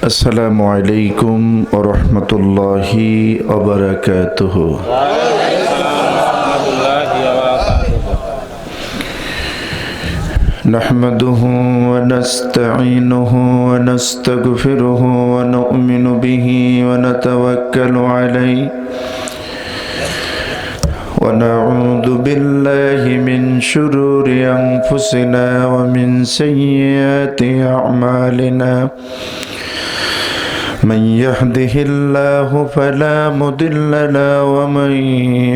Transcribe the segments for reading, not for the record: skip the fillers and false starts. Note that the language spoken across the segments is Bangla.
আসসালামু আলাইকুম ওয়া রাহমাতুল্লাহি ওয়া বারাকাতুহু। নাহমাদুহু ওয়া নাস্তাঈনুহু ওয়া নাস্তাগফিরুহু ওয়া নু'মিনু বিহি ওয়া নাতাওয়াক্কালু আলাইহি ওয়া নাউযু বিল্লাহি মিন শুরুরি আনফুসিনা ওয়া মিন সাইয়্যাতি আ'মালিনা। من يهده الله فلا مضل له ومن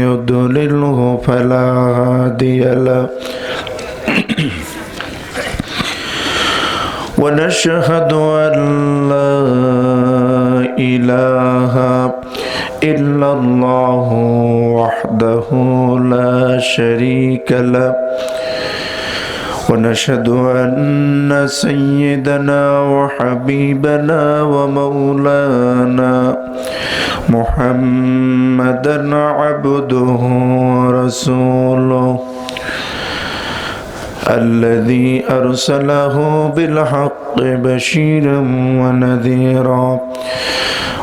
يضلله فلا هادي له ونشهد أن لا إله إلا الله وحده لا شريك له ونشهد أن سيدنا وحبيبنا ومولانا محمدا عبده ورسوله الذي أرسله بالحق بشيرا ونذيرا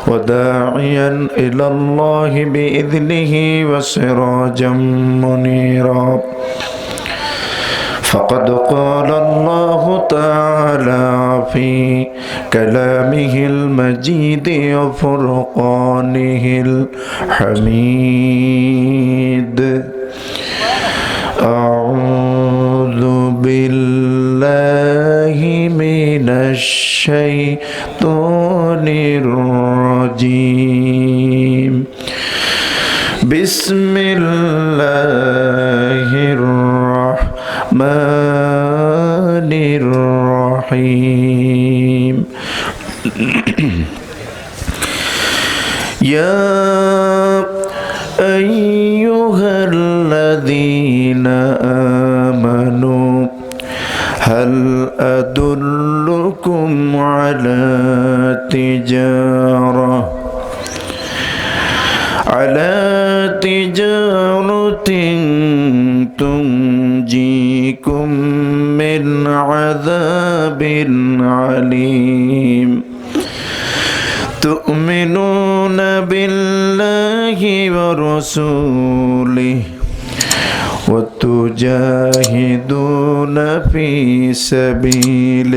وداعيا إلى الله بإذنه وسراجا منيرا. فقد قال الله تعالى في كلامه المجيد وفرقانه الحميد: أعوذ بالله من الشيطان الرجيم. بسم الله الرحمن الرحيم. يا أيها الذين آمنوا هل أدلكم على تجارة تنجيكم من عذاب عليم تؤمنون بالله ورسوله وتجاهدون في سبيل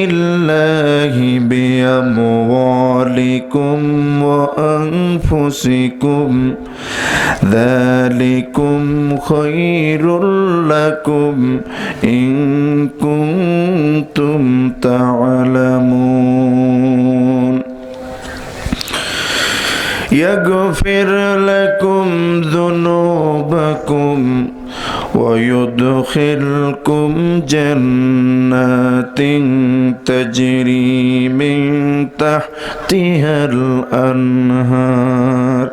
الله بأموالكم وأنفسكم ذلكم خير لكم إن كنتم تعلمون. يغفر لكم ذنوبكم ويدخلكم جنات تجري من تحتها الأنهار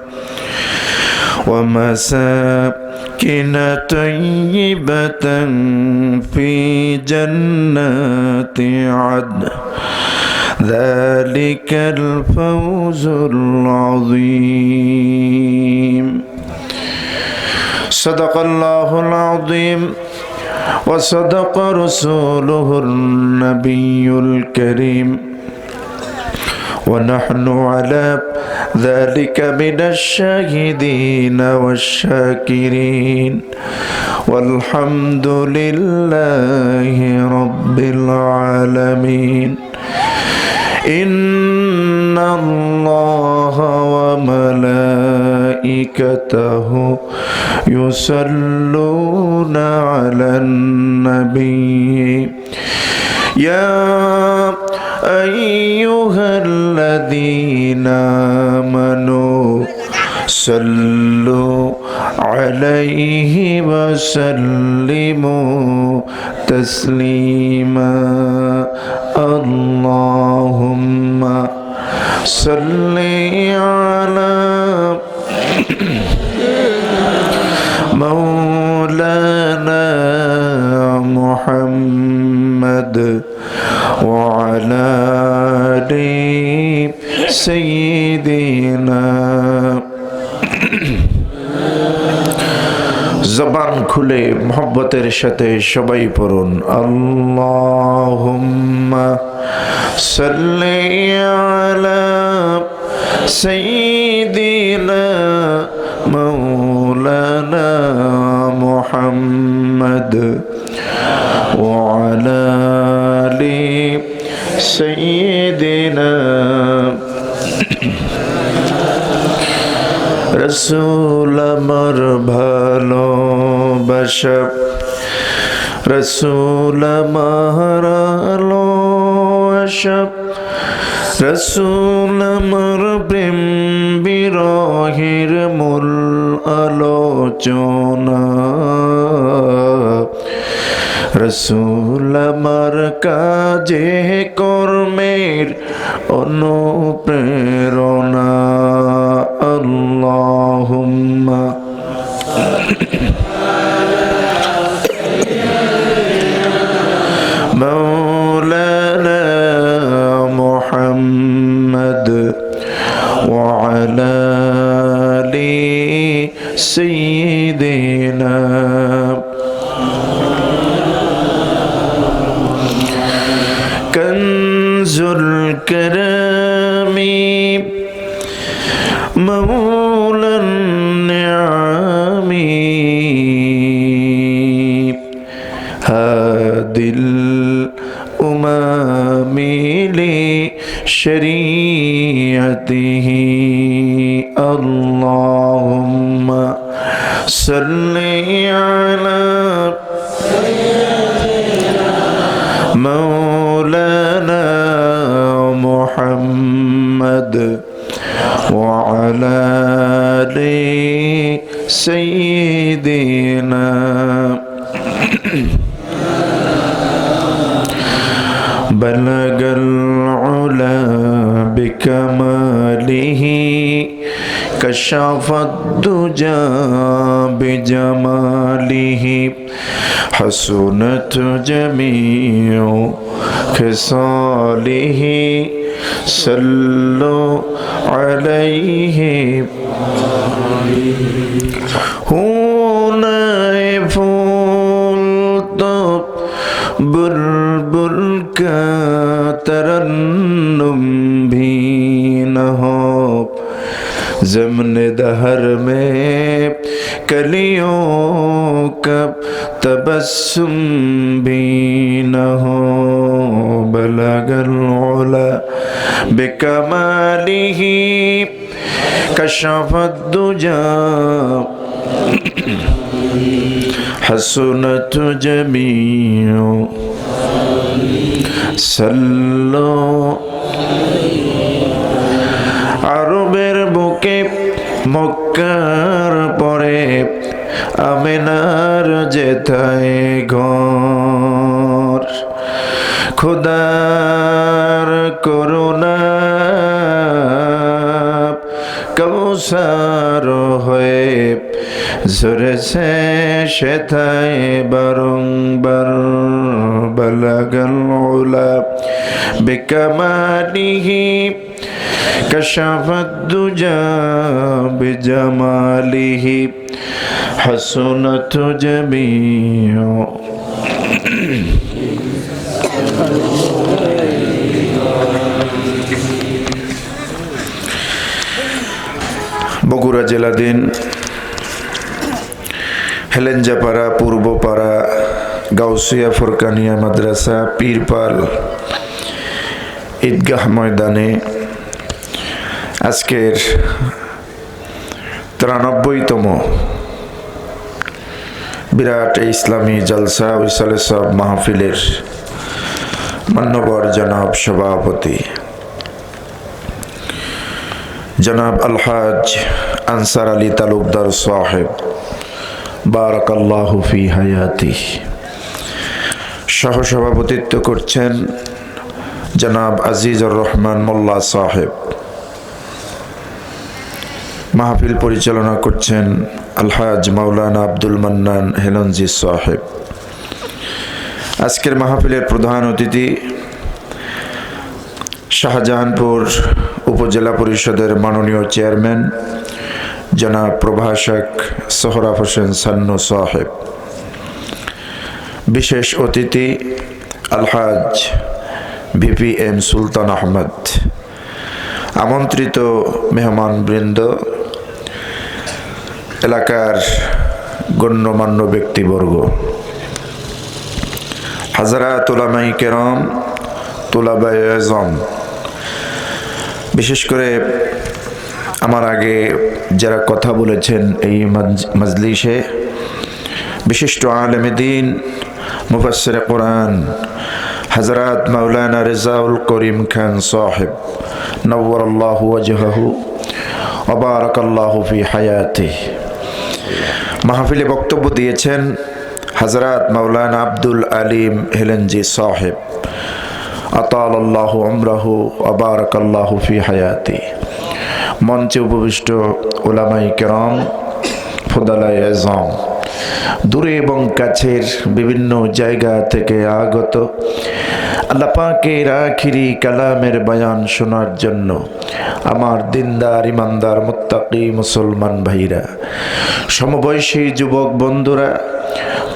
ومساكن طيبة في جنات عدن ذلك الفوز العظيم. صدق الله العظيم وصدق رسوله النبي الكريم ونحن على ذلك من الشاهدين والشاكرين والحمد لله رب العالمين. إن الله وملائكته يصلون على النبي يا أيها الذين آمنوا صلوا عليه وسلموا تسليما. اللهم صل على مولانا محمد وعلى آل سيدنا জবান খুলে মোহব্বতের সাথে সবাই পড়ুন আল্লাহুম্মা সাল্লি আলা সাইয়্যিদিনা মাওলানা মুহাম্মদ ওয়া আলা আলি সাইয়্যিদিনা রসুল আমার ভালোবাসা রসুল আমার আলোআশা রসুল আমার প্রেম বিরহের মূল আলোচনা রসুল আমার কাজে কর্মের অনুপ্রেরণা আল্লাহুম্মা মাওলানা মুহাম্মদ ওয়া আলা আলি সাইয়্যিদিনা কনজুল করমি مولا النعم هادي الأمم لشريعته اللهم صل على مولانا محمد وعلى آل سيدنا بلغ العلا بكماله كشف الدجى بجماله حسنت جميع خصاله صلوا عليه هنا فولت بلبل کا ترنم بھی نہ ہو ضمن دہر میں کلیوں کا تبسم بھی نہ ہو بلغ العلا بکمالہ کشف الدجى حسنت جمیع صلوا আরবের বুকে মক্কার পরে আমিনার যেথায় ঘর খোদার করুণা কৌসার হয়ে ঝরেছে সেথায় বারংবার বালাগাল উলা বিকামালিহি كشف الدجى بجماله حسنت جميع বগুড়া জেলাধীন হেলেঞ্জাপাড়া পূর্বপাড়া গাউসিয়া ফরকানিয়া মাদ্রাসা পীরপাল ঈদগাহ ময়দানে আজকের 93তম বিরাট ইসলামী জলসা উসালে সব মাহফিলের মান্যবর জনাব সভাপতি জনাব আলহাজ আনসার আলী তালুকদার সাহেব বারাকাল্লাহু ফি হায়াতি সহসভাপতিত্ব করছেন জনাব আজিজুর রহমান মোল্লা সাহেব মাহফিল পরিচালনা করছেন আলহাজ মাওলানা আব্দুল মান্নান হেলনজি সাহেব আজকের মাহফিলের প্রধান অতিথি শাহজাহানপুর উপজেলা পরিষদের মাননীয় চেয়ারম্যান জনাব প্রভাষক সোহরাব হোসেন সান্নু সাহেব, বিশেষ অতিথি আলহাজ ভিপিএম সুলতান আহমদ, আমন্ত্রিত মেহমানবৃন্দ, এলাকার গণ্যমান্য ব্যক্তিবর্গ, হাজরাত উলামায়ে কেরাম, তুলাবায়ে আযম, বিশেষ করে আমার আগে যারা কথা বলেছেন এই মজলিসে, বিশিষ্ট আলেম দ্বীন, মুফাসসির কোরআন হযরত মাওলানা রেজাউল করিম খান সাহেব নওয়ারাল্লাহু ওয়াজহাহু ওয়া বারাকাল্লাহু ফি হায়াতিহি, মাহফিলে বক্তব্য দিয়েছেন হযরত মাওলানা আব্দুল আলিম হেলেঞ্জি সাহেব আতালাল্লাহু উমরাহু ওয়া বারাকাল্লাহু ফি হায়াতিহি। মঞ্চে উপবিষ্ট উলামায়ে কেরাম, ফুদালায়ে আযম, দূরে এবং কাছের বিভিন্ন জায়গা থেকে আগত, আল্লাহ পাকের আখিরি কালামের বয়ান শোনার জন্য আমার দিনদার ইমানদার মুত্তাকি মুসলমান ভাইরা, সমবয়সী যুবক বন্ধুরা,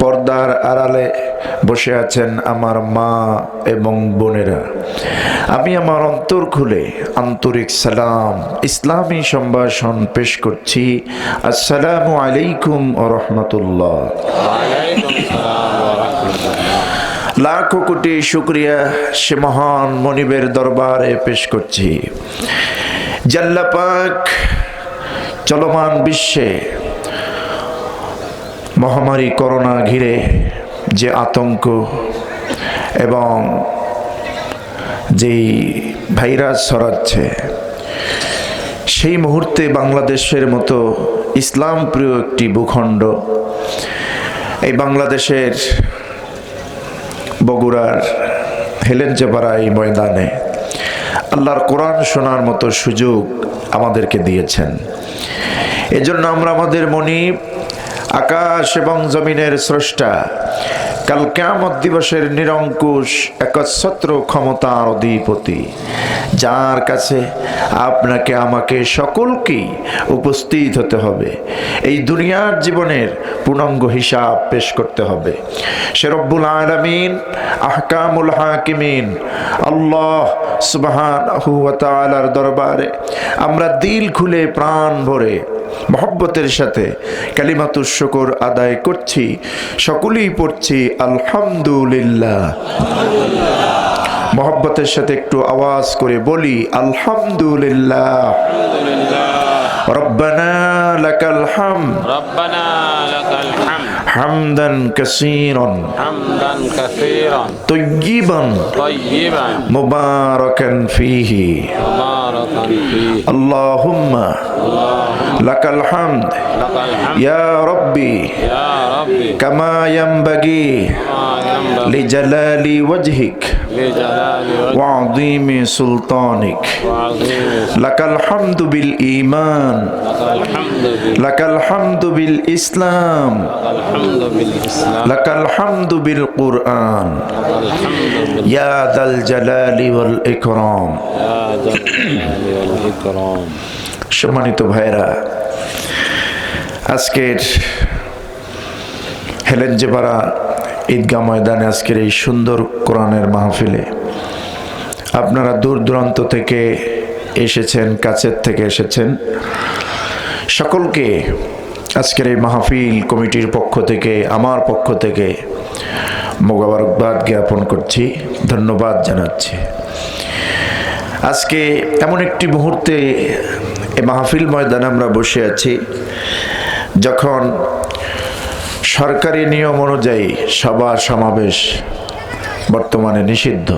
পর্দার আড়ালে বসে আছেন আমার মা এবং বোনেরা, আমি আমার অন্তর খুলে আন্তরিক সালাম, ইসলামী সম্ভাষণ পেশ করছি। আসসালামু আলাইকুম ওয়া রাহমাতুল্লাহ। লাখো কোটি শুকরিয়া সে মহান মনিবের দরবারে পেশ করছি। জাল্লা পাক চলমান বিশ্বে মহামারী করোনা ঘিরে যে আতঙ্ক এবং যেই ভাইরাস ছড়াচ্ছে, সেই মুহূর্তে বাংলাদেশের মতো ইসলাম প্রিয় একটি ভূখণ্ড, এই বাংলাদেশের বগুড়ার হেলেঞ্জাপাড়া এই ময়দানে আল্লাহর কোরআন শোনার মতো সুযোগ আমাদেরকে দিয়েছেন। এজন্য আমরা আমাদের মনিব, আকাশ এবং জমিনের স্রষ্টা, কাল কিয়ামত দিবসের নিরঙ্কুশ একচ্ছত্র ক্ষমতার অধিপতি, যার কাছে আপনাকে আমাকে সকলকেই উপস্থিত হতে হবে, এই দুনিয়ার জীবনের পূর্ণাঙ্গ হিসাব পেশ করতে হবে, সে রব্বুল আলামিন, আহকামুল হাকিমিন আল্লাহ সুবহানাহু ওয়া তাআলার দরবারে আমরা দিল খুলে প্রাণ ভরে মহব্বতের সাথে কালিমাতুশ শুকর আদায় করছি। সকলেই পড়ছি আলহামদুলিল্লাহ। মহব্বতের সাথে একটু আওয়াজ করে বলি আলহামদুলিল্লাহ। রব্বানা লাকাল হামদ, ربنا لك الحمد হামদান কাসীরান حمدا كثيرا তাইয়্যিবান طيبا মুবারাকান ফীহি। مباركا فيه আল্লাহুম্মা লাকাল হামদ لك الحمد ইয়া রাব্বি يا ربي কামা ইয়ানবাগি كما ينبغي লিজালালি ওয়াজহিক لجلال وجهك ওয়া আযীমি সুলতানিক। وعظيم লাকাল হামদু বিল ঈমান, لك الحمد লাকাল হামদু বিল ইসলাম, لك الحمد بالإسلام লাকাল হামদু বিল কুরআন, لك الحمد ইয়া দাল জালালি ওয়াল ইকরাম। يا ذا الجلال والإكرام। সম্মানিত ভাইরা, আজকের হেলেঞ্জাপাড়া ঈদগাহ ময়দানে আজকের এই সুন্দর কোরআনের মাহফিলে আপনারা দূর দূরান্ত থেকে এসেছেন, কাছের থেকে এসেছেন, সকলকে আজকের এই মাহফিল কমিটির পক্ষ থেকে, আমার পক্ষ থেকে মোবারকবাদ জ্ঞাপন করছি, ধন্যবাদ জানাচ্ছি। আজকে এমন একটি মুহূর্তে এই মাহফিল ময়দানে আমরা বসে আছি যখন সরকারি নিয়ম অনুযায়ী সভা সমাবেশ বর্তমানে নিষিদ্ধ,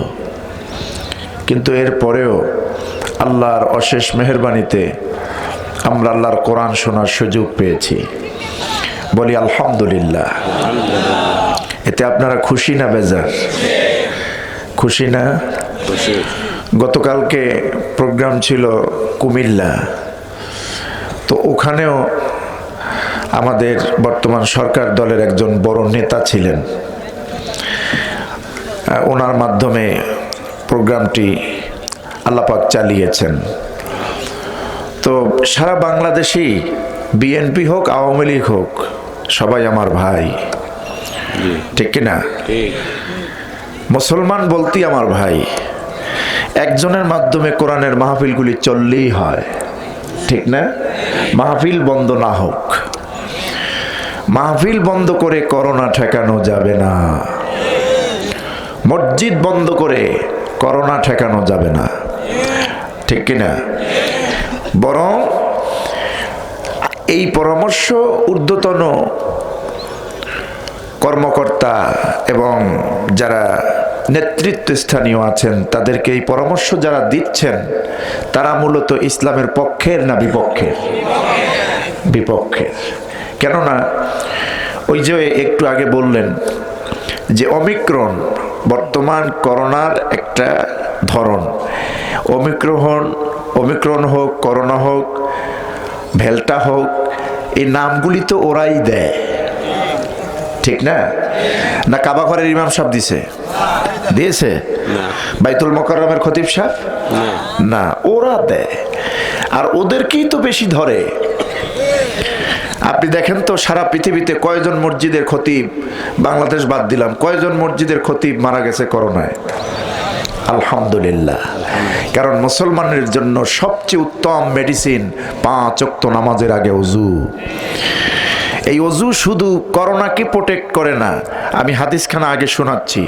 কিন্তু এরপরেও আল্লাহর অশেষ মেহেরবানিতে আমরা আল্লাহর কোরআন শোনার সুযোগ পেয়েছি। বলি আলহামদুলিল্লাহ। এতে আপনারা খুশি না বেজার? খুশি না? গতকালকে প্রোগ্রাম ছিল কুমিল্লা, তো ওখানেও আমাদের বর্তমান সরকার দলের একজন বড় নেতা ছিলেন, ওনার মাধ্যমে প্রোগ্রামটি আল্লাহ পাক চালিয়েছেন। তো সারা বাংলাদেশেই বিএনপি হোক, আওয়ামী লীগ হোক, সবাই আমার ভাই, জি ঠিক কিনা? ঠিক। মুসলমান বলতেই আমার ভাই। একজনের মাধ্যমে কোরআনের মাহফিলগুলি চললেই হয়, ঠিক না? মাহফিল বন্ধ না হোক। মাহফিল বন্ধ করে করোনা ঠেকানো যাবে না, মসজিদ বন্ধ করে করোনা ঠেকানো যাবে না, ঠিক কিনা? বরং এই পরামর্শ ঊর্ধ্বতন কর্মকর্তা এবং যারা নেতৃত্বস্থানীয় আছেন তাদেরকে এই পরামর্শ যারা দিচ্ছেন তারা মূলত ইসলামের পক্ষের না বিপক্ষের? বিপক্ষের। কেননা ওই যে একটু আগে বললেন যে অমিক্রন বর্তমান করোনার একটা ধরন। অমিক্রন হোক, করোনা হোক, ভেল্টা হোক, এই নামগুলি তো ওরাই দেয়, ঠিক না? না কাবা ঘরের ইমাম সাহেব দিয়েছে? বাইতুল মোকাররমের খতিব সাহেব? না, ওরা দেয়। আর ওদেরকেই তো বেশি ধরে। আপনি দেখেন তো সারা পৃথিবীতে কয়জন মসজিদের খতিব, বাংলাদেশ বাদ দিলাম, কয়জন মসজিদের খতিব মারা গেছে করোনায়? আলহামদুলিল্লাহ। কারণ মুসলমানের জন্য সবচেয়ে উত্তম মেডিসিন 5 ওয়াক্ত নামাজের আগে ওযু। এই ওযু শুধু করোনাকে প্রোটেক্ট করে না, আমি হাদিসখানা আগে শোনাচ্ছি।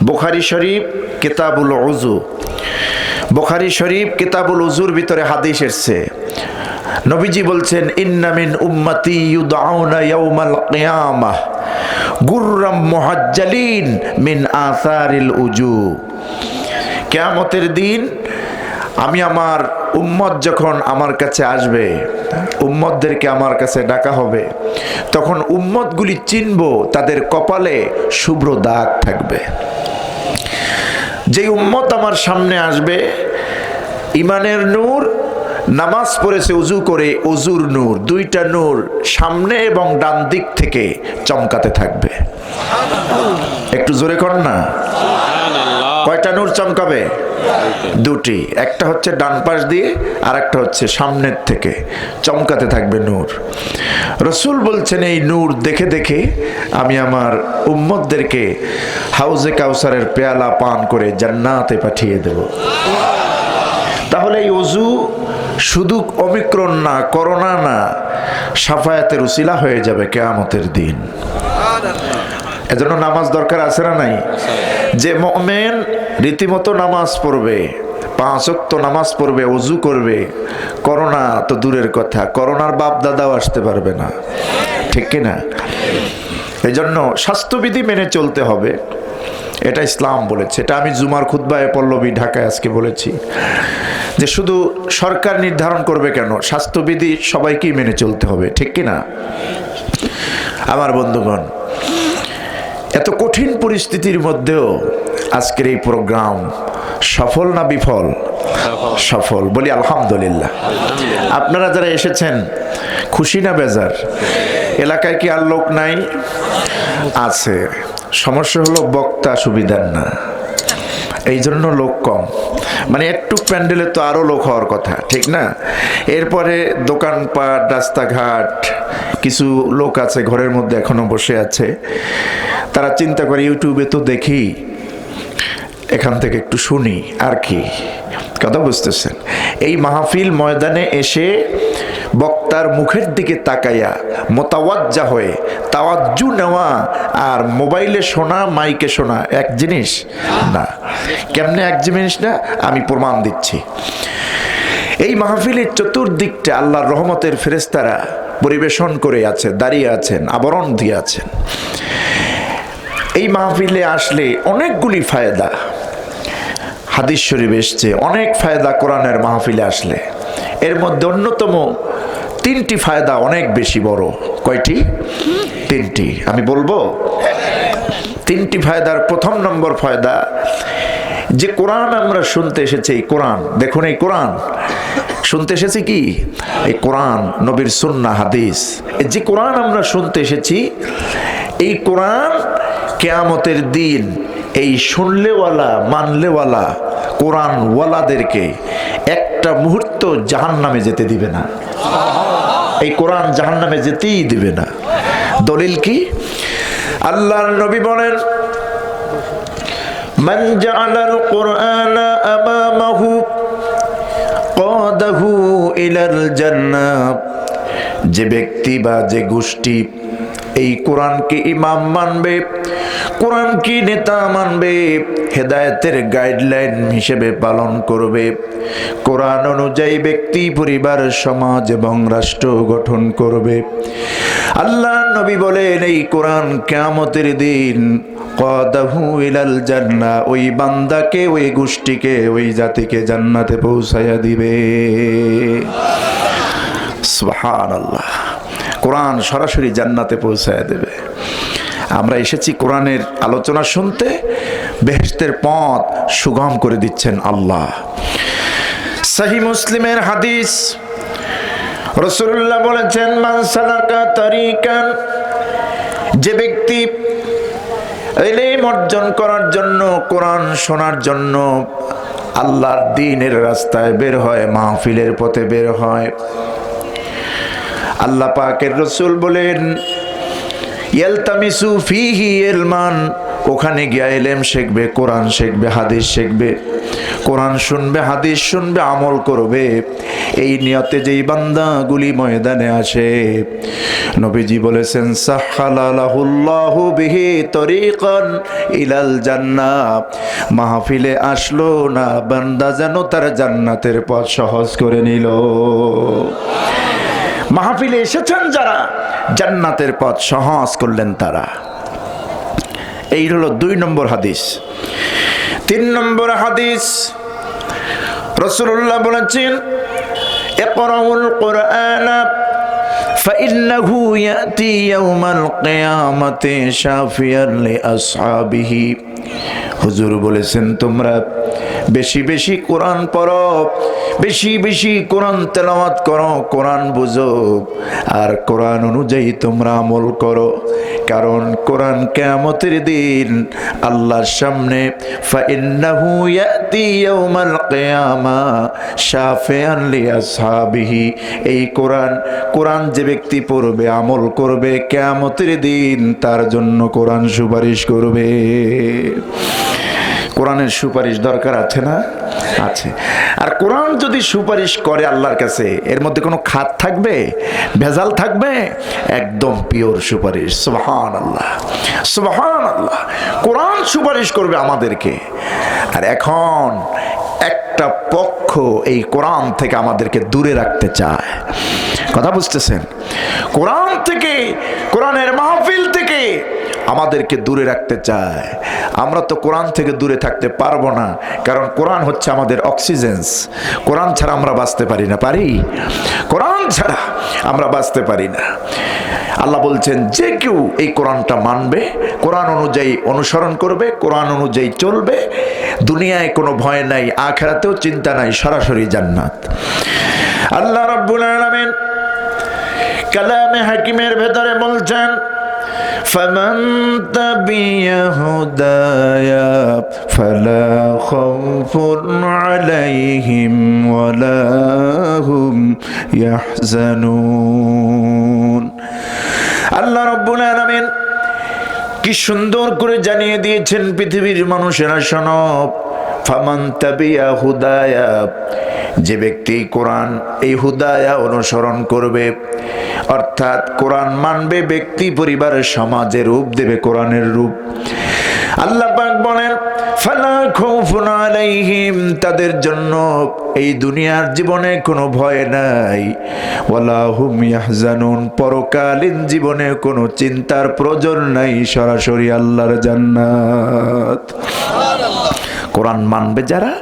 বুখারী শরীফ কিতাবুল ওযু, বুখারী শরীফ কিতাবুল ওযুর ভিতরে হাদিস এসেছে। নবীজি বলছেন, ইন্না মিন উম্মতি ইউদআউনা ইয়াউমাল কিয়ামাহ গুররাম মুহাজ্জালিন মিন আসারিল উজু। কিয়ামতের দিন আমি আমার উম্মত যখন আমার কাছে আসবে, উম্মতদেরকে আমার কাছে ডাকা হবে, তখন উম্মতগুলি চিনবো তাদের কপালে শুভ্র দাগ থাকবে। যে উম্মত আমার সামনে আসবে, ইমানের নূর, নামাজ পড়েছে উজু করে, উজুর নূর, দুইটা নূর সামনে এবং ডান দিক থেকে চমকাতে থাকবে। একটু জোরে কর না। কয়টা নূর চমকাবে? দুটি। একটা হচ্ছে ডান পাশ দিয়ে, আর একটা হচ্ছে সামনের থেকে চমকাতে থাকবে নূর। রসুল বলছেন, এই নূর দেখে দেখে আমি আমার উম্মতদেরকে হাউজে কাউসারের পেয়ালা পান করে জান্নাতে পাঠিয়ে দেব। তাহলে এই ওযু শুধু অমিক্রন না, করোনা না, শাফায়াতের উসিলা হয়ে যাবে কিয়ামতের দিন। এজন্য নামাজ দরকার আছে না নাই? যে মুমিন রীতিমতো নামাজ পড়বে, 5 ওয়াক্ত নামাজ পড়বে, ওযু করবে, করোনা তো দূরের কথা, করোনার বাপ দাদাও আসতে পারবে না, ঠিক কিনা? এজন্য স্বাস্থ্যবিধি মেনে চলতে হবে, এটা ইসলাম বলেছে। এটা আমি জুমার খুতবায় পল্লবী ঢাকায় আজকে বলেছি যে শুধু সরকার নির্ধারণ করবে কেন, স্বাস্থ্যবিধি সবাইকেই মেনে চলতে হবে, ঠিক কিনা? আমার বন্ধুগণ, এত কঠিন পরিস্থিতির মধ্যেও আজকের এই প্রোগ্রাম সফল না বিফল? সফল। বলি আলহামদুলিল্লাহ। আপনারা যারা এসেছেন খুশি না বেজার? এলাকায় কি আর লোক নাই? আছে। সমস্যা হলো বক্তা সুবিধার না, এই জন্য লোক কম। মানে একটু প্যান্ডেলে তো আরো লোক হওয়ার কথা, ঠিক না? এরপরে দোকানপাট, রাস্তাঘাট, কিছু লোক আছে ঘরের মধ্যে এখনো বসে আছে, তারা চিন্তা করে ইউটিউবে তো দেখি, এখান থেকে একটু শুনি, আর কি কথা বুঝতেছেন? এই মাহফিল ময়দানে এসে বক্তার মুখের দিকে তাকাইয়া মোতাওয়াজ্জা হয়ে তাওয়াজ্জু নেওয়া আর মোবাইলে শোনা, মাইকে শোনা এক জিনিস না। কেমনে এক জিনিস না? আমি প্রমাণ দিচ্ছি। এই মাহফিলের চতুর্দিকটা আল্লাহর রহমতের ফেরেশতারা পরিবেশন করে আছে, দাঁড়িয়ে আছেন, আবরণ দিয়ে আছেন। এই মাহফিলে আসলে অনেকগুলি ফায়দা, হাদিস শরীফ এসছে অনেক ফায়দা কোরআনের মাহফিলে আসলে। এর মধ্যে অন্যতম 3টি ফায়দা অনেক বেশি বড়। কয়টি? 3টি। আমি বলবো 3টি ফায়দার প্রথম নম্বর ফায়দা, যে কোরআন আমরা শুনতে এসেছি, এই কোরআন দেখুন, এই কোরআন শুনতে এসেছি কি? এই কোরআন, নবীর সুন্নাহ, হাদিস, যে কোরআন আমরা শুনতে এসেছি, এই কোরআন কিয়ামতের দিন এই শুনলেওয়ালা, মানলেওয়ালা কোরআনওয়ালাদেরকে একটা মুহূর্ত জাহান্নামে যেতে দিবে না। এই কোরআন জাহান্নামে যেতেই দিবে না। দলিল কি? আল্লাহর নবী বলেন, মান জাআলাল কুরআনা আমামাহু কাদাহু ইলাল জান্নাহ, যে ব্যক্তি বা যে গোষ্ঠী এই কোরআনকে ইমাম মানবে, কোরআনকে নেতা মানবে, হেদায়েতের গাইডলাইন হিসেবে পালন করবে, কোরআন অনুযায়ী ব্যক্তি, পরিবার, সমাজ এবং রাষ্ট্র গঠন করবে, আল্লাহ নবী বলেন এই কোরআন কিয়ামতের দিন কাদাহু ইলাল জান্নাহ, ওই বান্দাকে, ওই গোষ্ঠীকে, ওই জাতিকে জান্নাতে পৌঁছায়া দিবে। সুবহানাল্লাহ। কোরআন সরাসরি জান্নাতে পৌঁছায় দেবে। আমরা এসেছি কোরআনের আলোচনা শুনতে, বেহেশতের পথ সুগম করে দিচ্ছেন আল্লাহ। সহিহ মুসলিমের হাদিস, রাসূলুল্লাহ বলেছেন, মান সালাকা তারিকান, যে ব্যক্তি ইলম অর্জন করার জন্য, কোরআন শোনার জন্য আল্লাহর দ্বীনের রাস্তায় বের হয়, মাহফিলের পথে বের হয়, আল্লাহ পাকের রাসূল বলেন, ইয়ালতামিসু ফিহি ইলমান, ওখানে গিয়ে ইলম শিখবে, কোরআন শিখবে, হাদিস শিখবে, কোরআন শুনবে, হাদিস শুনবে, আমল করবে, এই নিয়তে যেই বান্দাগুলি ময়দানে আসে, নবীজি বলেছেন, সাহহালাহুল্লাহু বিহি তরিকান ইলাল জান্নাহ, মাহফিলে আসলো না বান্দা যেন তার জান্নাতের পথ সহজ করে নিল। মাহফিলে এসেছেন যারা, জান্নাতের পথ সহজ করলেন তারা। এই হলো 2 নম্বর হাদিস। 3 নম্বর হাদিস, রাসূলুল্লাহ বলেছেন, ইকরাউল কুরআনা ফাইন্নাহু ইয়াতি ইয়াউমাল কিয়ামাতি শাফিয়ান লিআসহাবিহি। হুজুর বলেছেন, তোমরা বেশি বেশি কোরআন পড়ো, বেশি বেশি কোরআন তেলাওয়াত করো, কোরআন বুঝো, আর কোরআন অনুযায়ী তোমরা আমল করো, কারণ কোরআন কিয়ামতের দিন আল্লাহর সামনে ফাইন্নাহু ইয়াতি ইয়াউমাল কিয়ামা শাফিয়ান লিআসহাবিহি, এই কোরআন যে ব্যক্তি পড়বে, আমল করবে, কিয়ামতের দিন তার জন্য কোরআন সুপারিশ করবে। কোরআনের সুপারিশ দরকার আছে না? আছে। আর কোরআন যদি সুপারিশ করে আল্লাহর কাছে, এর মধ্যে কোনো খাত থাকবে, ভেজাল থাকবে? একদম পিওর সুপারিশ। সুবহানাল্লাহ, সুবহানাল্লাহ। কোরআন সুপারিশ করবে আমাদেরকে। আর এখন একটা পক্ষ এই কোরআন থেকে আমাদেরকে দূরে রাখতে চায়। কথা বুঝতেছেন? কোরআন থেকে, কোরআনের মাহফিল থেকে আমাদেরকে দূরে রাখতে চায়। আমরা তো কোরআন থেকে দূরে থাকতে পারবো না, কারণ কোরআন হচ্ছে আমাদের অক্সিজেন। কোরআন ছাড়া আমরা বাঁচতে পারি না। পারি? কোরআন ছাড়া আমরা বাঁচতে পারি না। আল্লাহ বলছেন, যে কেউ এই কোরআনটা মানবে, কোরআন অনুযায়ী অনুসরণ করবে, কোরআন অনুযায়ী চলবে, দুনিয়ায় কোনো ভয় নাই, আখিরাতেও চিন্তা নাই, সরাসরি জান্নাত। আল্লাহ রাব্বুল আলামিন কালামে হাকিমের ভেতরে বলছেন, فمن تبع هدايا فلا خوف عليهم ولا هم يحزنون। আল্লাহ রাব্বুল আলামিন কি সুন্দর করে জানিয়ে দিয়েছেন পৃথিবীর মানুষেরা, শোনো, ফামান তাবিয়া হুদায়া, যে ব্যক্তি কোরআন এই হুদায়া অনুসরণ করবে, অর্থাৎ কোরআন মানবে, ব্যক্তি, পরিবার, সমাজে রূপ দেবে কোরআনের রূপ। আল্লাহ পাক বলেন, ফালা খাউফুন আলাইহিম, তাদের জন্য এই দুনিয়ার জীবনে কোনো ভয় নাই, ওয়ালা হুম ইয়াহজানুন, পরকালীন জীবনে কোনো চিন্তার প্রয়োজন নাই, সরাসরি আল্লাহর জান্নাত। কোরআন মানবে যারা,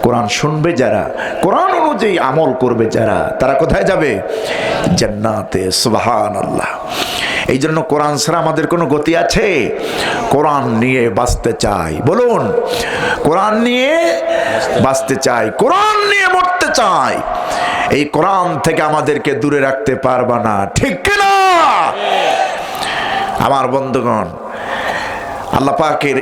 কোরআন শুনবে যারা, কোরআন অনুযায়ী আমল করবে যারা, তারা কোথায় যাবে? জান্নাতে। সুবহানাল্লাহ। এই জন্য কোরআন ছাড়া আমাদের কোনো গতি আছে? কোরআন নিয়ে বাঁচতে চাই। বলুন, কোরআন নিয়ে বাঁচতে চাই, কোরআন নিয়ে মরতে চাই। এই কোরআন থেকে আমাদেরকে দূরে রাখতে পারবা না, ঠিক কিনা? আমার বন্ধুগণ, আল্লাহ পাকের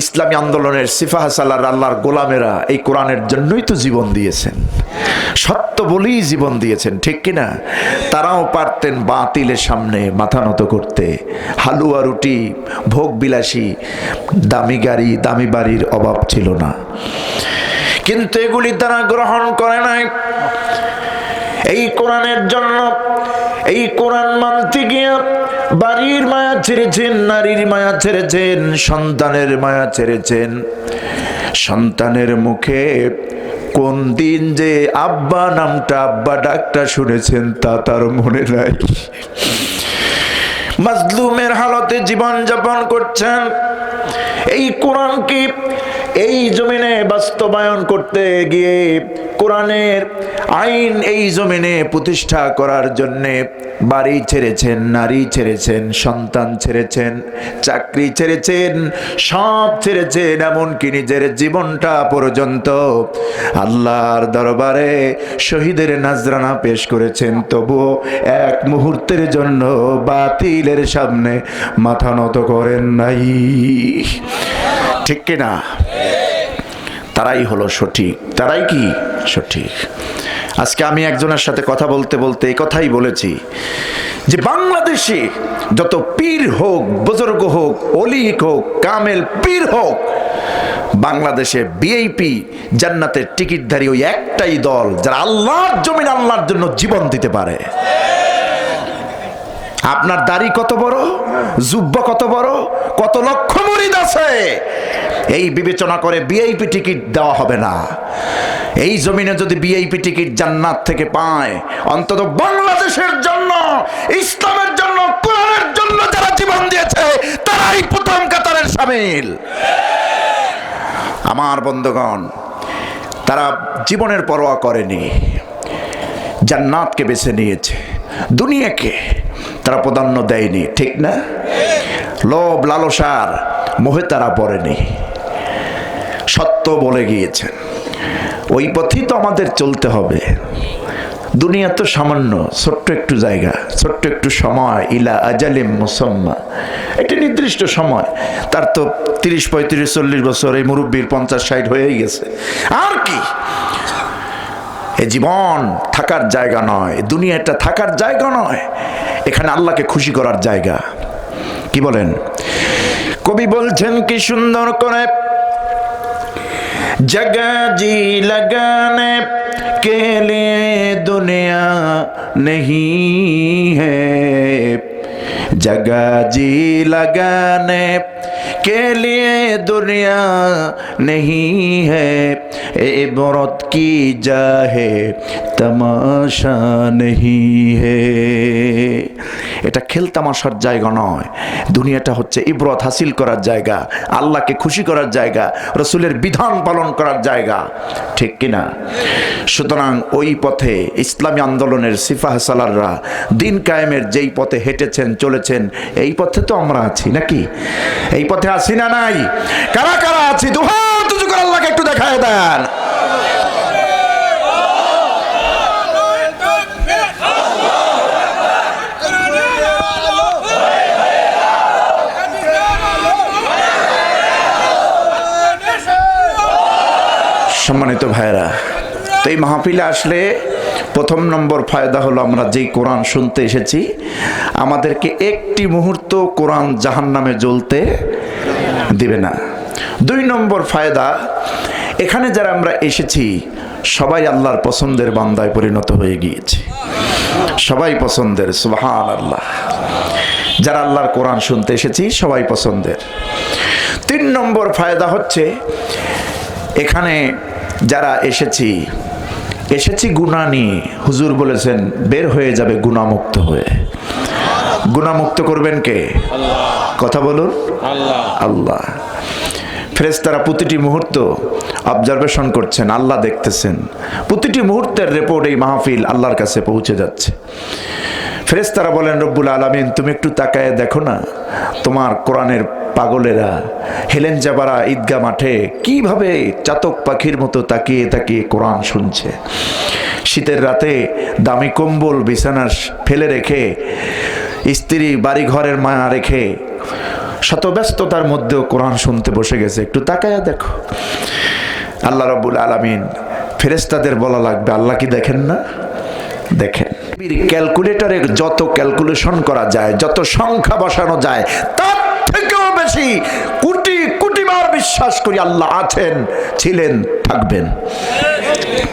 ইসলামী আন্দোলনের সিপাহ সালার আল্লাহর গোলামেরা এই কোরআনের জন্যই তো জীবন দিয়েছেন। সত্য বলেই জীবন দিয়েছেন, ঠিক কিনা? তারাও পারতেন বাতিলের সামনে মাথা নত করতে। হালুয়া রুটি, ভোগ বিলাসী, দামি গাড়ি, দামি বাড়ির অভাব ছিল না, কিন্তু এগুলি তারা গ্রহণ করে নাই। এই কোরআনের জন্য, এই কোরআন মানতে গিয়া বাড়ির মায়া ছেড়েছেন, নারীর মায়া ছেড়েছেন, সন্তানের মায়া ছেড়েছেন। সন্তানের মুখে কোন দিন যে আব্বা নামটা, আব্বা ডাকটা শুনেছেন তা তার মনে নাই। মাজলুমের হালতে জীবন যাপন করছেন। এই কোরআনকে এই জমিনে বাস্তবায়ন করতে গিয়ে, কোরআনের আইন এই জমিনে প্রতিষ্ঠা করার জন্যে বাড়ি ছেড়েছেন, নারী ছেড়েছেন, সন্তান ছেড়েছেন, চাকরি ছেড়েছেন, সব ছেড়েছেন, এমনকি নিজের জীবনটা পর্যন্ত আল্লাহর দরবারে শহীদের নাজরানা পেশ করেছেন। তবুও এক মুহূর্তের জন্য বাতিলের সামনে মাথা নত করেন নাই, ঠিক কিনা? তারাই হলো সঠিক, তারাই কি সঠিক। আজকে আমি একজনের সাথে কথা বলতে বলতে এই কথাই বলেছি যে বাংলাদেশে যত পীর হোক, বুজুর্গ হোক, অলি হোক, কামেল পীর হোক, বাংলাদেশে ভিআইপি জান্নাতের টিকিটধারী ওই একটাই দল যারা আল্লাহর জমিন আল্লাহর জন্য জীবন দিতে পারে। আপনার দাড়ি কত বড়, জুব্বা কত বড়, কত লক্ষ মুরিদ আছে, এই বিবেচনা করে ভিআইপি টিকিট দেওয়া হবে না। এই জমিনে যদি ভিআইপি টিকিট জান্নাত থেকে পায়, অন্তত বাংলাদেশের জন্য, ইসলামের জন্য, কোরআনের জন্য যারা জীবন দিয়েছে তারাই প্রথম কাতারের শামিল। আমার বন্ধুগণ, তারা জীবনের পরোয়া করেনি, জান্নাতকে বেছে নিয়েছে, দুনিয়াকে তারা প্রাধান্য দেয়নি, ঠিক না? লোভ লালসার মোহে তারা পড়েনি, সত্য বলে গিয়েছেন। ওই পথেই তো আমাদের চলতে হবে। দুনিয়া তো সামান্য, ছোট্ট একটু জায়গা, ছোট্ট একটু সময়, ইলা আজালিম মুসাম্মা, একটি নির্দিষ্ট সময়। তার তো 30, 35, 40 বছর, এই মুরব্বীর 50-60 হয়েই গেছে। আর কি, এ জীবন থাকার জায়গা নয়, দুনিয়াটা থাকার জায়গা নয়, এখানে আল্লাহকে খুশি করার জায়গা। কি বলেন? কবি বলছেন কি সুন্দর করে, जगह जी लगाने के लिए दुनिया नहीं है, जगह जी लगाने के लिए दुनिया नहीं है, इबरत की जाहे तमाशा नहीं है। এটা খেল তামাশার জায়গা নয়, দুনিয়াটা হচ্ছে ইবরত হাসিল করার জায়গা, আল্লাহকে খুশি করার জায়গা, রসুলের বিধান পালন করার জায়গা, ঠিক কিনা? সুতরাং ওই পথে ইসলামী আন্দোলনের সিপাহ সালাররা দিন কায়েমের যেই পথে হেঁটেছেন, চলেছেন, এই পথে তো আমরা আছি নাকি? এই পথে আছি না নাই? কারা কারা আছি? দুহাত উঁচু করে আল্লাহকে একটু দেখায় দেন। সম্মানিত ভাইরা, তো এই মাহফিলে আসলে প্রথম নম্বর ফায়দা হলো, আমরা যেই কোরআন শুনতে এসেছি, আমাদেরকে একটি মুহূর্ত কোরআন জাহান্নামে জ্বলতে দিবে না। 2 নম্বর ফায়দা, এখানে যারা আমরা এসেছি সবাই আল্লাহর পছন্দের বান্দায় পরিণত হয়ে গিয়েছে, সবাই পছন্দের, সুবহানাল্লাহ। যারা আল্লাহর কোরআন শুনতে এসেছি সবাই পছন্দের। 3 নম্বর ফায়দা হচ্ছে, এখানে যারা এসেছি গুনাহ নিয়ে। হুজুর বলেছেন বের হয়ে যাবে গুনাহমুক্ত হয়ে। গুনাহমুক্ত করবেন কে? কথা বলুন, আল্লাহ। ফেরেশতারা প্রতিটি মুহূর্ত অবজারভেশন করছেন, আল্লাহ দেখতেছেন। প্রতিটি মুহূর্তের রিপোর্ট এই মাহফিল আল্লাহর কাছে পৌঁছে যাচ্ছে। ফেরেশতারা বলেন, রব্বুল আলামিন তুমি একটু তাকায় দেখো না, তোমার কোরআনের পাগলেরা হেলেন জাবারা ঈদগাহ মাঠে কিভাবে চাতক পাখির মতো তাকিয়ে তাকিয়ে কোরআন শুনছে। শীতের রাতে দামি কম্বল বিছানা ফেলে রেখে, স্ত্রী বাড়ি ঘরের মায়া রেখে, শত ব্যস্ততার মধ্যেও কোরআন শুনতে বসে গেছে। একটু তাকায়া দেখো। আল্লাহ রাব্বুল আলামিন ফেরেশতাদের বলা লাগবে, আল্লাহ কি দেখেন না? দেখেন। ক্যালকুলেটরে যত ক্যালকুলেশন করা যায়, যত সংখ্যা বসানো যায়, তার থেকেও বেশি কোটি কোটি বার বিশ্বাস করি আল্লাহ আছেন, ছিলেন, থাকবেন।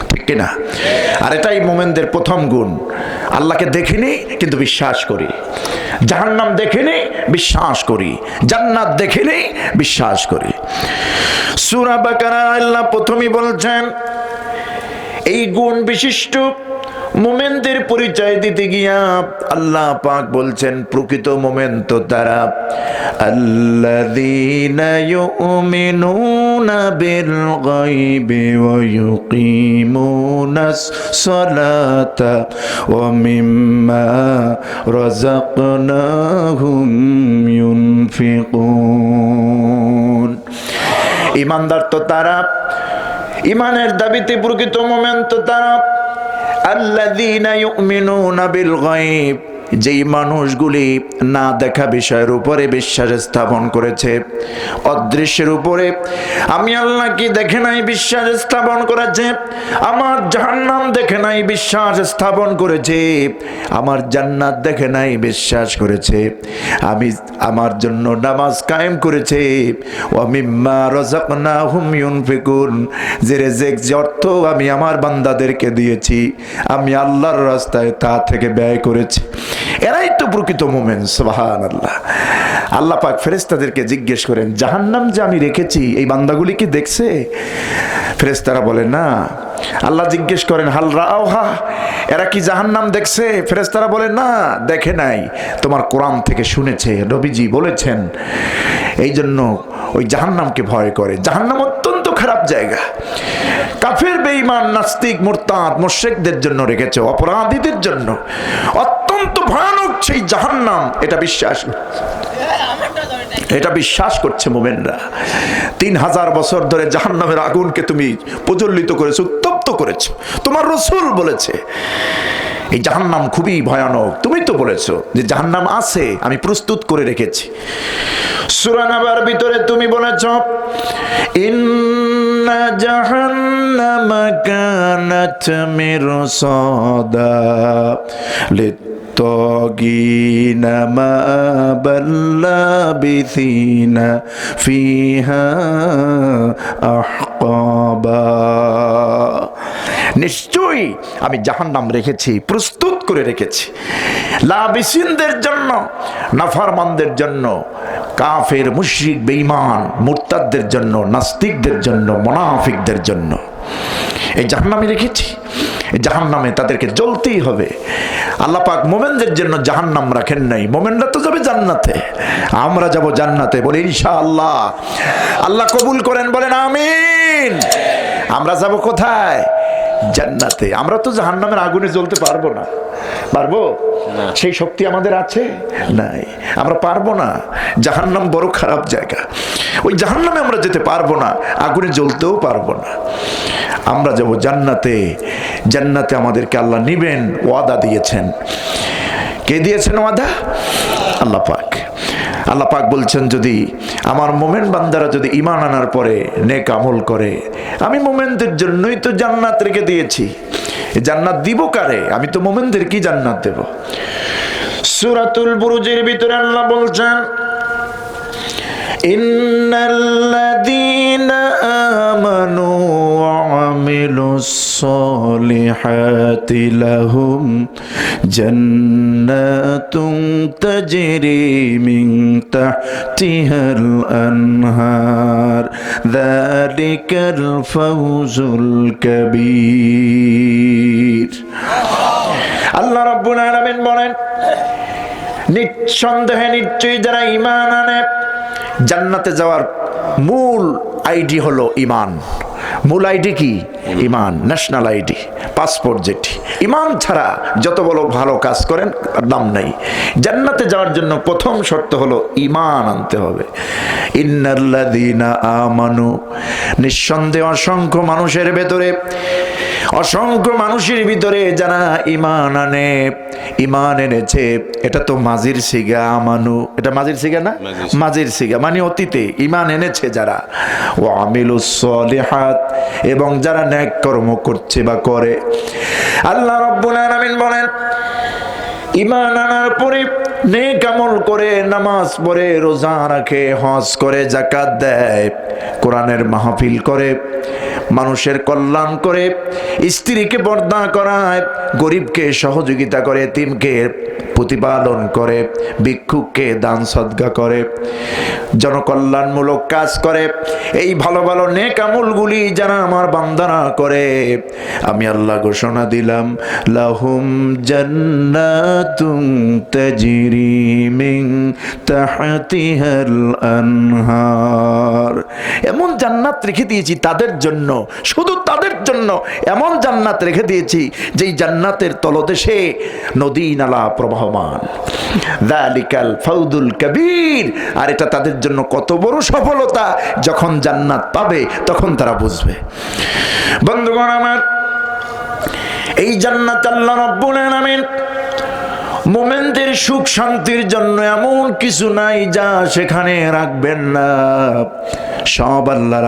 ঠিক কিনা? আর এটাই মুমিনদের প্রথম গুণ। আল্লাহকে দেখিনি কিন্তু বিশ্বাস করি, জাহান্নাম দেখিনি বিশ্বাস করি, জান্নাত দেখিনি বিশ্বাস করি। সূরা বাকারা আল্লাহ প্রথমেই বলছেন এই গুণ বিশিষ্ট মোমেনদের পরিচয় দিতে গিয়া আল্লাহ পাক বলছেন প্রকৃত মোমেন তো তারা আল্লাযীনা ইউমিনুনা বিল গায়বি ওয়া ইউকিমুনাস সালাতা ওয়া মিম্মা রাযাকনাহুম ইউনফিকুন। ঈমানদার তো তারা, ঈমানের দাবিতে প্রকৃত মোমেন তো তারা আল্লাযীনা ইউমিনুনা বিল গায়ব, যেই মানুষগুলি না দেখা বিষয়ের উপরে বিশ্বাস স্থাপন করেছে, অদৃশ্যের উপরে আমি আল্লাহ কি দেখে নাই বিশ্বাস স্থাপন করেছে, আমার জাহান্নাম দেখে নাই বিশ্বাস স্থাপন করেছে, আমার জান্নাত দেখে নাই বিশ্বাস করেছে, আমি আমার জন্য নামাজ কায়েম করেছে, ওয়া মিম্মা রাযাকনাহুম ইউনফিকুন, যে রিজিক যে অর্থ আমি আমার বান্দাদেরকে দিয়েছি আমি আল্লাহর রাস্তায় তা থেকে ব্যয় করেছি, এরাই তো প্রকৃত মুমিন। সুবহানাল্লাহ। আল্লাহ পাক ফেরেশতাদেরকে জিজ্ঞেস করেন জাহান্নাম যে আমি রেখেছি এই বান্দাগুলি কি দেখছে? ফেরেশতারা বলে না। আল্লাহ জিজ্ঞেস করেন হাল রাআহা, এরা কি জাহান্নাম দেখছে? ফেরেশতারা বলে না, দেখে নাই, তোমার কোরআন থেকে শুনেছে, নবীজি বলেছেন, এই জন্য ওই জাহান্নামকে ভয় করে। জাহান্নাম অত্যন্ত খারাপ জায়গা, কাফের, বেঈমান, নাস্তিক, মুরতাদ, মুশরিকদের জন্য রেখেছে, অপরাধীদের জন্য অত্যন্ত ভয়ানক সেই জাহান্নাম। এটা বিশ্বাস করছে মুমিনরা। 3000 বছর ধরে জাহান্নামের আগুনকে তুমি প্রজ্বলিত করেছো, উত্তপ্ত করেছো, তোমার রাসূল বলেছে এই জাহান্নাম খুবই ভয়ানক, তুমি তো বলেছো যে জাহান্নাম আছে, আমি প্রস্তুত করে রেখেছি। সূরা নাবার ভিতরে তুমি বলেছো ইন্না জাহান্নামা কানাত মিরসাদা লিত্তাগিনা মাআবাল লাবিথিনা ফিহা আহকাবা। নিশ্চয়ই আমি জাহান্নাম রেখেছি, প্রস্তুত করে রেখেছি লাবিসিনদের জন্য, নাফরমানদের জন্য, কাফের, মুশরিক, বেঈমান, মুরতাদদের জন্য, নাস্তিকদের জন্য, মুনাফিকদের জন্য এই জাহান্নামে রেখেছি। এই জাহান্নামে তাদেরকে জ্বলতেই হবে। আল্লাহ পাক মোমেনদের জন্য জাহান্নাম রাখেন নাই। মোমেনরা তো যাবে জান্নাতে, আমরা যাব জান্নাতে, বলে ইনশাআল্লাহ। আল্লাহ কবুল করেন, বলেন আমিন। আমরা যাব কোথায়? জান্নাতে। আমরা তো জাহান্নামের আগুনে জ্বলতে পারবো না, পারবো? সেই শক্তি আমাদের আছে? নাই, আমরা পারবো না। জাহান্নাম বড় খারাপ জায়গা, ওই জাহান্নামে আমরা যেতে পারবো না, আগুনে জ্বলতেও পারবো না। আমরা যাব জান্নাতে। জান্নাতে আমাদেরকে আল্লাহ নিবেন, ওয়াদা দিয়েছেন। কে দিয়েছেন ওয়াদা? আল্লাহ পাক। আল্লাহ পাক বলছেন যদি আমার মোমেন বান্দারা যদি ঈমান আনার পরে নেক আমল করে, আমি মোমেনদের জন্যই তো জান্নাত রেখে দিয়েছি। জান্নাত দিব কারে? আমি তো মোমেনদের কি জান্নাত দেব? সূরাতুল বুরুজের ভিতরে আল্লাহ বলছেন ইন্নাল্লাযীনা আমানু ওয়া আমিলুস সালিহাতি লাহুম জান্নাতুন তাজরি মিন তাহতিহাল আনহার যালিকাল ফাওজুল কাবীর। আল্লাহ রাব্বুল আলামিন বলেন নিঃসন্দেহে নিশ্চয়ই যারা ঈমান আনে, জান্নাতে যাওয়ার মূল আইডি হলো ঈমান। মূল আইডি কি? ঈমান, ন্যাশনাল আইডি, পাসপোর্ট যেটি। ঈমান ছাড়া যত বড় ভালো কাজ করেন দাম নাই। জান্নাতে যাওয়ার জন্য প্রথম শর্ত হলো ঈমান আনতে হবে। ইন্নাল্লাযীনা আমানু, নিঃসন্দেহে অসংখ্য মানুষের ভেতরে অসংখ্য মানুষের ভিতরে যারা ঈমান এনেছে, এটা তো মাজির সিগা আমানু, এটা মাজির সিগা না, মাজির সিগা মানে অতীতে ঈমান এনেছে যারা, ওয়া আমিলুস সলিহাত, এবং যারা নেক কর্ম করছে বা করে। আল্লাহ রাব্বুল আলামিন বলেন, ঈমান আনার পরে নেক আমল করে, নামাজ পড়ে, রোজা রাখে, হজ করে, যাকাত দেয়, কোরআনের মাহফিল করে, মানুষের কল্যাণ করে, স্ত্রীকে পর্দা করায়, গরিবকে সহযোগিতা করে, এতিমকে প্রতিপালন করে, ভিক্ষুককে দান সদকা করে, জনকল্যাণমূলক কাজ করে, এই ভালো ভালো নেক আমলগুলি যারা আমার বান্দারা করে, আমি আল্লাহ ঘোষণা দিলাম, লাহুম জান্নাতুন তাজরি মিন তাহতিহাল আনহার, এমন জান্নাত রেখে দিয়েছি তাদের জন্য, শুধু তাদের জন্য এমন জান্নাত রেখে দিয়েছি যেই জান্নাতের তলদেশে নদী নালা প্রবাহমান। যালিকাল ফাউদুল কবীর, আর এটা তাদের জন্য কত বড় সফলতা, যখন জান্নাত পাবে তখন তারা বুঝবে। বন্ধুগণ আমার, এই জান্নাত আল্লাহ রাব্বুল আলামিন মুমিনদের সুখ শান্তির জন্য এমন কিছু নাই যা সেখানে রাখবেন না, সব আল্লাহ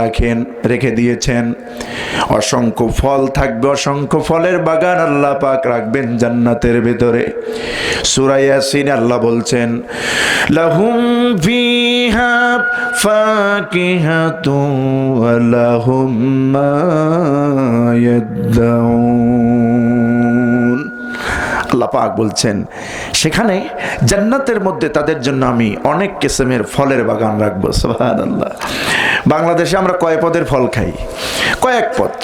রেখে দিয়েছেন। অসংখ্য ফল থাকবে, অসংখ্য ফলের বাগান আল্লাহ পাক রাখবেন জান্নাতের ভিতরে। সূরা ইয়াসিন আল্লাহ বলছেন, লাহুম ফিহা ফাকিহাতুন ওয়া লাহুম মা ইয়াদউন। আল্লাহ পাক বলছেন, সেখানে জান্নাতের মধ্যে তাদের জন্য আমি অনেক কিসমের ফলের বাগান রাখবো। সুবহানাল্লাহ। বাংলাদেশে আমরা কয় পদের ফল খাই? কয়েক পদ।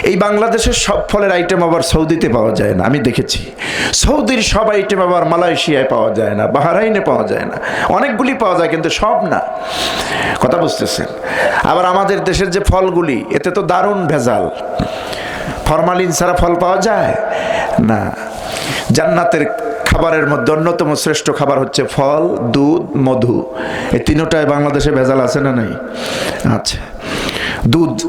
এই বাংলাদেশের সব ফলের আইটেম আবার সৌদিতে পাওয়া যায় না, আমি দেখেছি। সৌদির সব আইটেম আবার মালয়েশিয়ায় পাওয়া যায় না, বাহরাইনে পাওয়া যায় না। অনেকগুলি পাওয়া যায় কিন্তু সব না, কথা বুঝতেছেন? আবার আমাদের দেশের যে ফলগুলি, এতে তো দারুণ ভেজাল, ফরমালিন ছাড়া ফল পাওয়া যায় না। জান্নাতের খাবারের মধ্যে অন্যতম শ্রেষ্ঠ খাবার হচ্ছে ফল, দুধ, মধু। এই তিনটায় বাংলাদেশে ভেজাল আছে না নাই? আচ্ছা।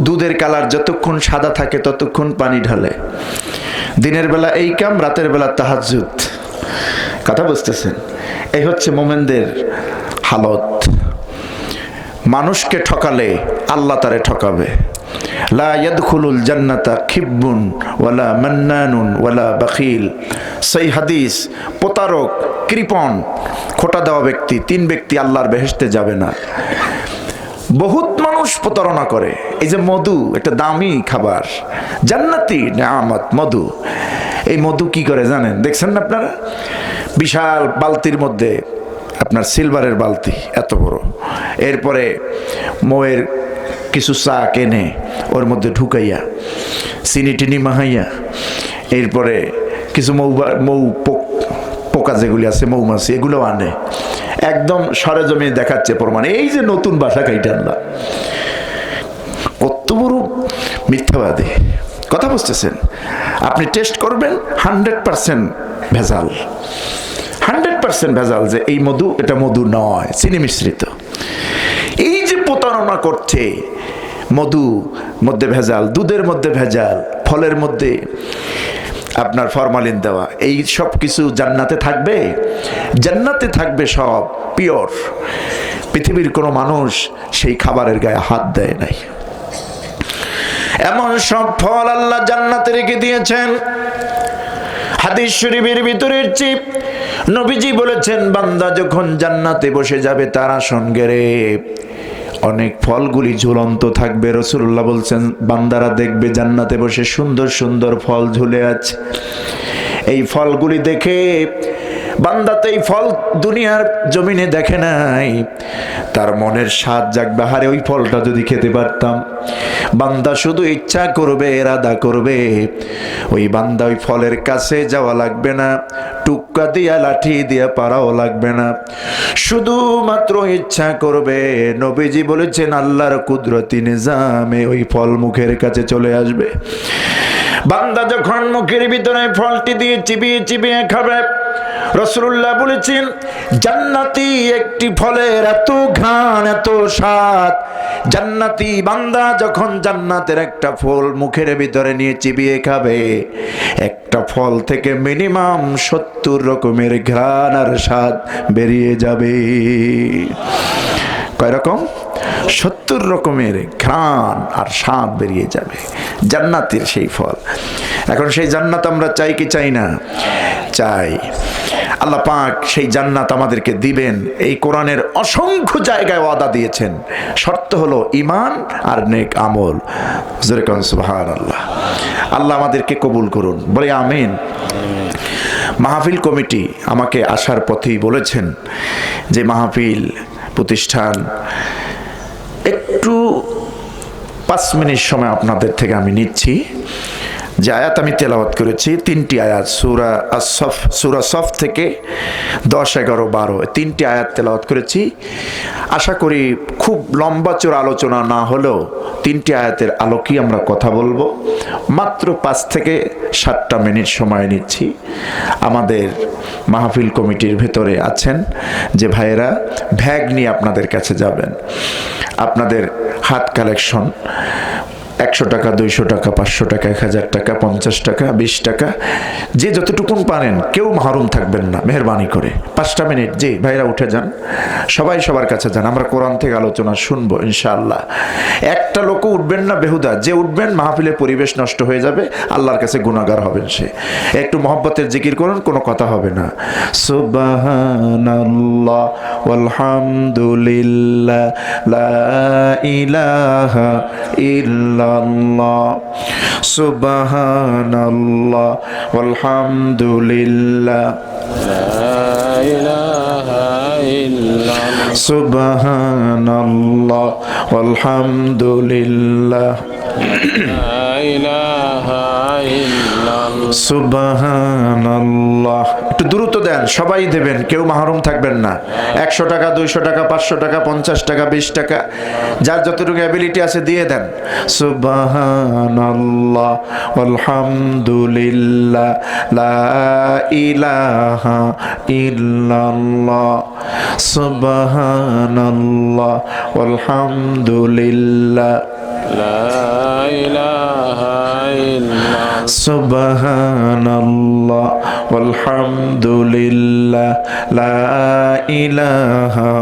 দুধের কালার যতক্ষণ সাদা থাকে ততক্ষণ পানি ঢালে, দিনের বেলা এই কাম, রাতের বেলা তাহাজ্জুদ। কথা বুঝতেছেন? এই হচ্ছে মোমেনদের হালত। মানুষকে ঠকালে আল্লাহ তারে ঠকাবে। লা ইয়াদখুলুল জান্নাতা খিব্বুন ওয়ালা মান্নানুন ওয়ালা বাখিল। সেই হাদিস, প্রতারক, কৃপণ, খোটা দেওয়া ব্যক্তি, তিন ব্যক্তি আল্লাহর বেহেশতে যাবে না। বহুত মানুষ প্রতারণা করে। এই যে মধু, একটা দামি খাবার, জান্নাতি নেয়ামত মধু। এই মধু কি করে জানেন? দেখছেন না আপনারা? বিশাল বালতির মধ্যে, আপনার সিলভারের বালতি এত বড়, এরপরে মৌয়ের কিছু চা কেনে ওর মধ্যে ঢুকাইয়া, চিনি টিনি মাহাইয়া, এরপরে কিছু পোকা যেগুলি আছে, মৌমাছি, এগুলো আনে, একদম সরেজমিনে দেখাচ্ছে প্রমাণ। এই যে নতুন বাসা খাইতে আনলাম, কত বড় মিথ্যাবাদী। কথা বুঝতেছেন? আপনি টেস্ট করবেন, 100% ভেজাল, 100% ভেজাল, যে এই মধু, এটা মধু নয়, চিনি মিশ্রিত। এই যে প্রতারণা করছে, মধু মধ্যে ভেজাল, দুধের মধ্যে ভেজাল, ফলের মধ্যে আপনার ফরমালিন দেওয়া, এই সব কিছু জান্নাতে থাকবে? জান্নাতে থাকবে সব পিওর। পৃথিবীর কোনো মানুষ সেই খাবারের গায়ে হাত দেয় নাই। এমন সব ফল আল্লাহ জান্নাতে রেখে দিয়েছেন। হাদিস শরীফের ভিতরের চিপ নবীজি বলেছেন, বান্দা যখন জান্নাতে বসে যাবে তার আসন গেড়ে, অনেক ফলগুলি ঝুলন্ত থাকবে। রাসূলুল্লাহ বলছেন, বান্দারা দেখবে জান্নাতে বসে সুন্দর সুন্দর ফল ঝুলে আছে। এই ফলগুলি দেখে বান্দা তো এই ফল দুনিয়ার জমিনে দেখে নাই, তার মনের স্বাদ জাগবে, হারে ওই ফলটা যদি খেতে পারতাম। বান্দা শুধু ইচ্ছা করবে, এরাদা করবে, ওই বান্দা ওই ফলের কাছে যাওয়া লাগবে না, টুক্কা দিয়া লাঠি দিয়া পারাও লাগবে না, শুধুমাত্র ইচ্ছা করবে। নবীজি বলেছেন, আল্লাহর কুদরতি নিজামে ওই ফল মুখের কাছে চলে আসবে। বান্দা যখন মুখের ভিতরে ফলটি দিয়ে চিবিয়ে চিবিয়ে খাবে, রাসূলুল্লাহ বলেছেন জান্নাতি একটি ফলের এত ঘ্রাণ এত স্বাদ, জান্নাতি বান্দা যখন জান্নাতের একটা ফল মুখের ভিতরে নিয়ে চিবিয়ে খাবে, একটা ফল থেকে মিনিমাম 70 রকমের ঘ্রাণ আর স্বাদ বেরিয়ে যাবে। কয় রকম? 70 রকমের ঘ্রাণ আর স্বাদ বেরিয়ে যাবে জান্নাতের সেই ফল। এখন সেই জান্নাত আমরা চাই কি চাই না? চাই। আল্লাহ পাক সেই জান্নাত আমাদেরকে দিবেন, এই কোরআনের অসংখ্য জায়গায় ওয়াদা দিয়েছেন। শর্ত হলো ঈমান আর নেক আমল। জোরে কোন সুবহানাল্লাহ। আল্লাহ আমাদেরকে কবুল করুন, বলে আমিন। মাহফিল কমিটি আমাকে আসার পথেই বলেছেন যে মাহফিল প্রতিষ্ঠান একটু 5 মিনিট সময় আপনাদের থেকে আমি নিচ্ছি। যে আয়াত আমি তেলাওয়াত করেছি 3টি আয়াত, সূরা সফ থেকে 10, 11, 12 3টি আয়াত তেলাওয়াত করেছি। আশা করি খুব লম্বা চড়া আলোচনা না হলেও 3টি আয়াতের আলোকেই আমরা কথা বলবো। মাত্র 5 থেকে 7টা মিনিট সময় নিচ্ছি। আমাদের মাহফিল কমিটির ভেতরে আছেন যে ভাইয়েরা ব্যাগ নিয়ে আপনাদের কাছে যাবেন। আপনাদের হাত কালেকশন 100 টাকা, 200 টাকা, 500 টাকা, 1000 টাকা, 50 টাকা, 20 টাকা, যে যতটুকুন পারেন, কেউ মাহরুম থাকবেন না মেহেরবানি করে। 5টা মিনিট, জি ভাইরা উঠে যান, সবাই সবার কাছে যান, আমরা কোরআন থেকে আলোচনা শুনবো ইনশাআল্লাহ। একটা লোকও উঠবেন না বেহুদা, যে উঠবেন মাহফিলের পরিবেশ নষ্ট হয়ে যাবে, আল্লাহর কাছে গুনাহগার হবেন সে। একটু মহব্বতের জিকির করুন, কোনো কথা হবে না। সুবহানাল্লাহ ওয়ালহামদুলিল্লাহ লা ইলাহা ইল্লাল্লাহ, সুবহানাল্লাহ ওয়ালহামদুলিল্লাহ লা ইলাহা ইল্লাল্লাহ, সুবহানাল্লাহ ওয়ালহামদুলিল্লাহ লা ইলাহা ইল্লাল্লাহ, সুবহানাল্লাহ। একটু দ্রুত দেন, সবাই দেবেন, কেউ মাহরুম থাকবেন না। 100 টাকা, 200 টাকা, 500 টাকা, 50 টাকা, 20 টাকা, যার যতটুকু অ্যাবিলিটি আছে দিয়ে দেন। সুবহানাল্লাহ ওয়ালহামদুলিল্লাহ লা ইলাহা ইল্লাল্লাহ, সুবহানাল্লাহ ওয়ালহামদুলিল্লাহ লা ইলাহা ইল্লাল্লাহ, সুবহানাল্লাহ ওয়ালহামদুলিল্লাহ লা ইলাহা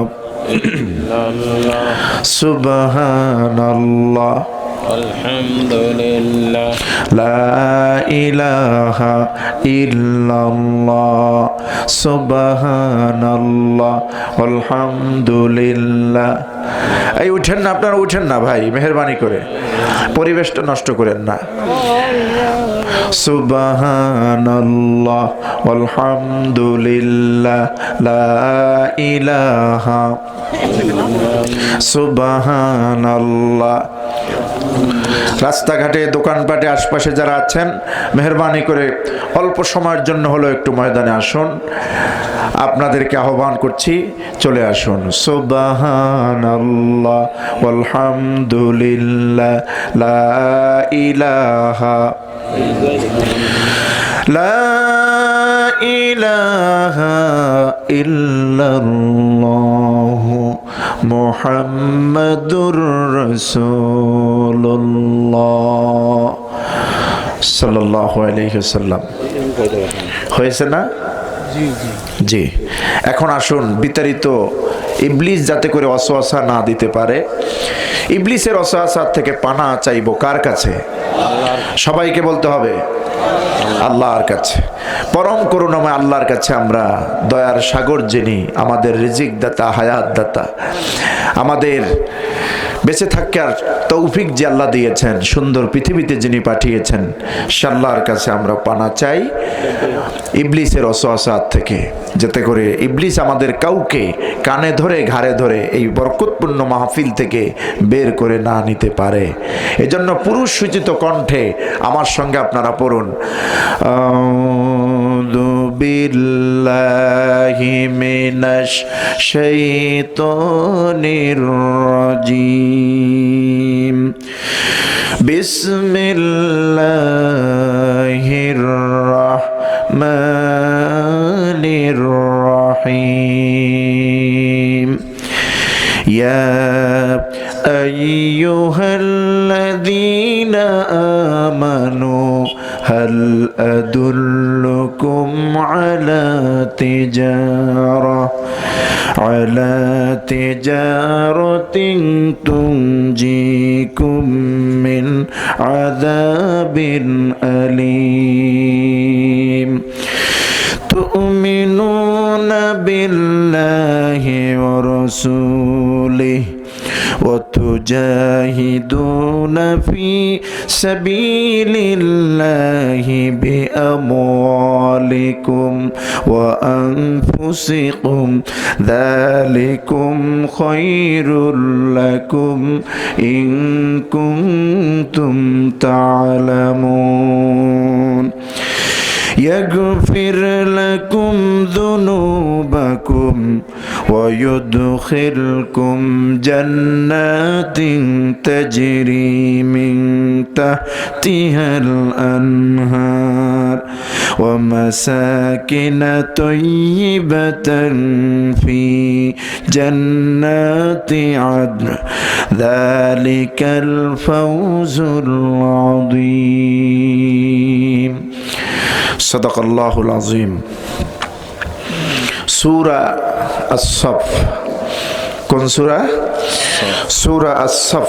ইল্লাল্লাহ, সুবহানাল্লাহ আলহামদুলিল্লাহ, লা ইলাহা ইল্লাল্লাহ, সুবহানাল্লাহ আলহামদুলিল্লাহ। এই উঠেন না, আপনারা উঠেন না ভাই, মেহেরবানি করে, পরিবেশটা নষ্ট করেন না। সুবহানাল্লাহ আলহামদুলিল্লাহ লা ইলাহা, সুবহানাল্লাহ। রাস্তাঘাটে, দোকানপাটে, আশপাশে যারা আছেন, মেহেরবানি করে অল্প সময়ের জন্য হলো একটু ময়দানে আসুন, আপনাদেরকে আহ্বান করছি, চলে আসুন। সুবহানাল্লাহ ওয়ালহামদুলিল্লাহ লা ইলাহা, লা ইলাহা ইল্লাল্লাহ মুহাম্মাদুর রাসূলুল্লাহ সাল্লাল্লাহু আলাইহি ওয়াসাল্লাম। হয়েছে না? জি। এখন আসুন, বিতাড়িত ইবলিস যাতে করে ওয়াসওয়াসা না দিতে পারে, ইবলিসের ওয়াসওয়াসা থেকে পানা চাইবো কার কাছে? সবাইকে বলতে হবে আল্লাহর কাছে, পরম করুণাময় আল্লাহর কাছে আমরা দয়ার সাগর যিনি, আমাদের রিজিক দাতা, হায়াত দাতা, আমাদের বেঁচে থাকার তৌফিক যে আল্লাহ দিয়েছেন, সুন্দর পৃথিবীতে যিনি পাঠিয়েছেন, সে আল্লাহর কাছে আমরা পানা চাই ইবলিসের ওয়াসওয়াসা থেকে, যাতে করে ইবলিস আমাদের কাউকে কানে ধরে ঘাড়ে ধরে এই বরকতপূর্ণ মাহফিল থেকে বের করে না নিতে পারে। এজন্য পুরুষ সূচিত কণ্ঠে আমার সঙ্গে আপনারা পড়ুন, আউযু বিল্লাহি মিনাশ শাইতানির রাজিম, বিসমিল্লাহির রাহমানির الرحيم يا أيها الذين آمنوا هل أدلكم على تجارة تنجيكم من عذاب أليم تؤمنون بالله ورسوله وتجاهدون في سبيل الله بأموالكم وأنفسكم ذلكم خير لكم إن كنتم تعلمون يغفر لكم ذنوبكم ويدخلكم جنات تجري من تحتها الأنهار ومساكن طيبة في جنات عدن ذلك الفوز العظيم صدق الله العظيم সূরা আস-সাফ কোন সূরা সূরা আস-সাফ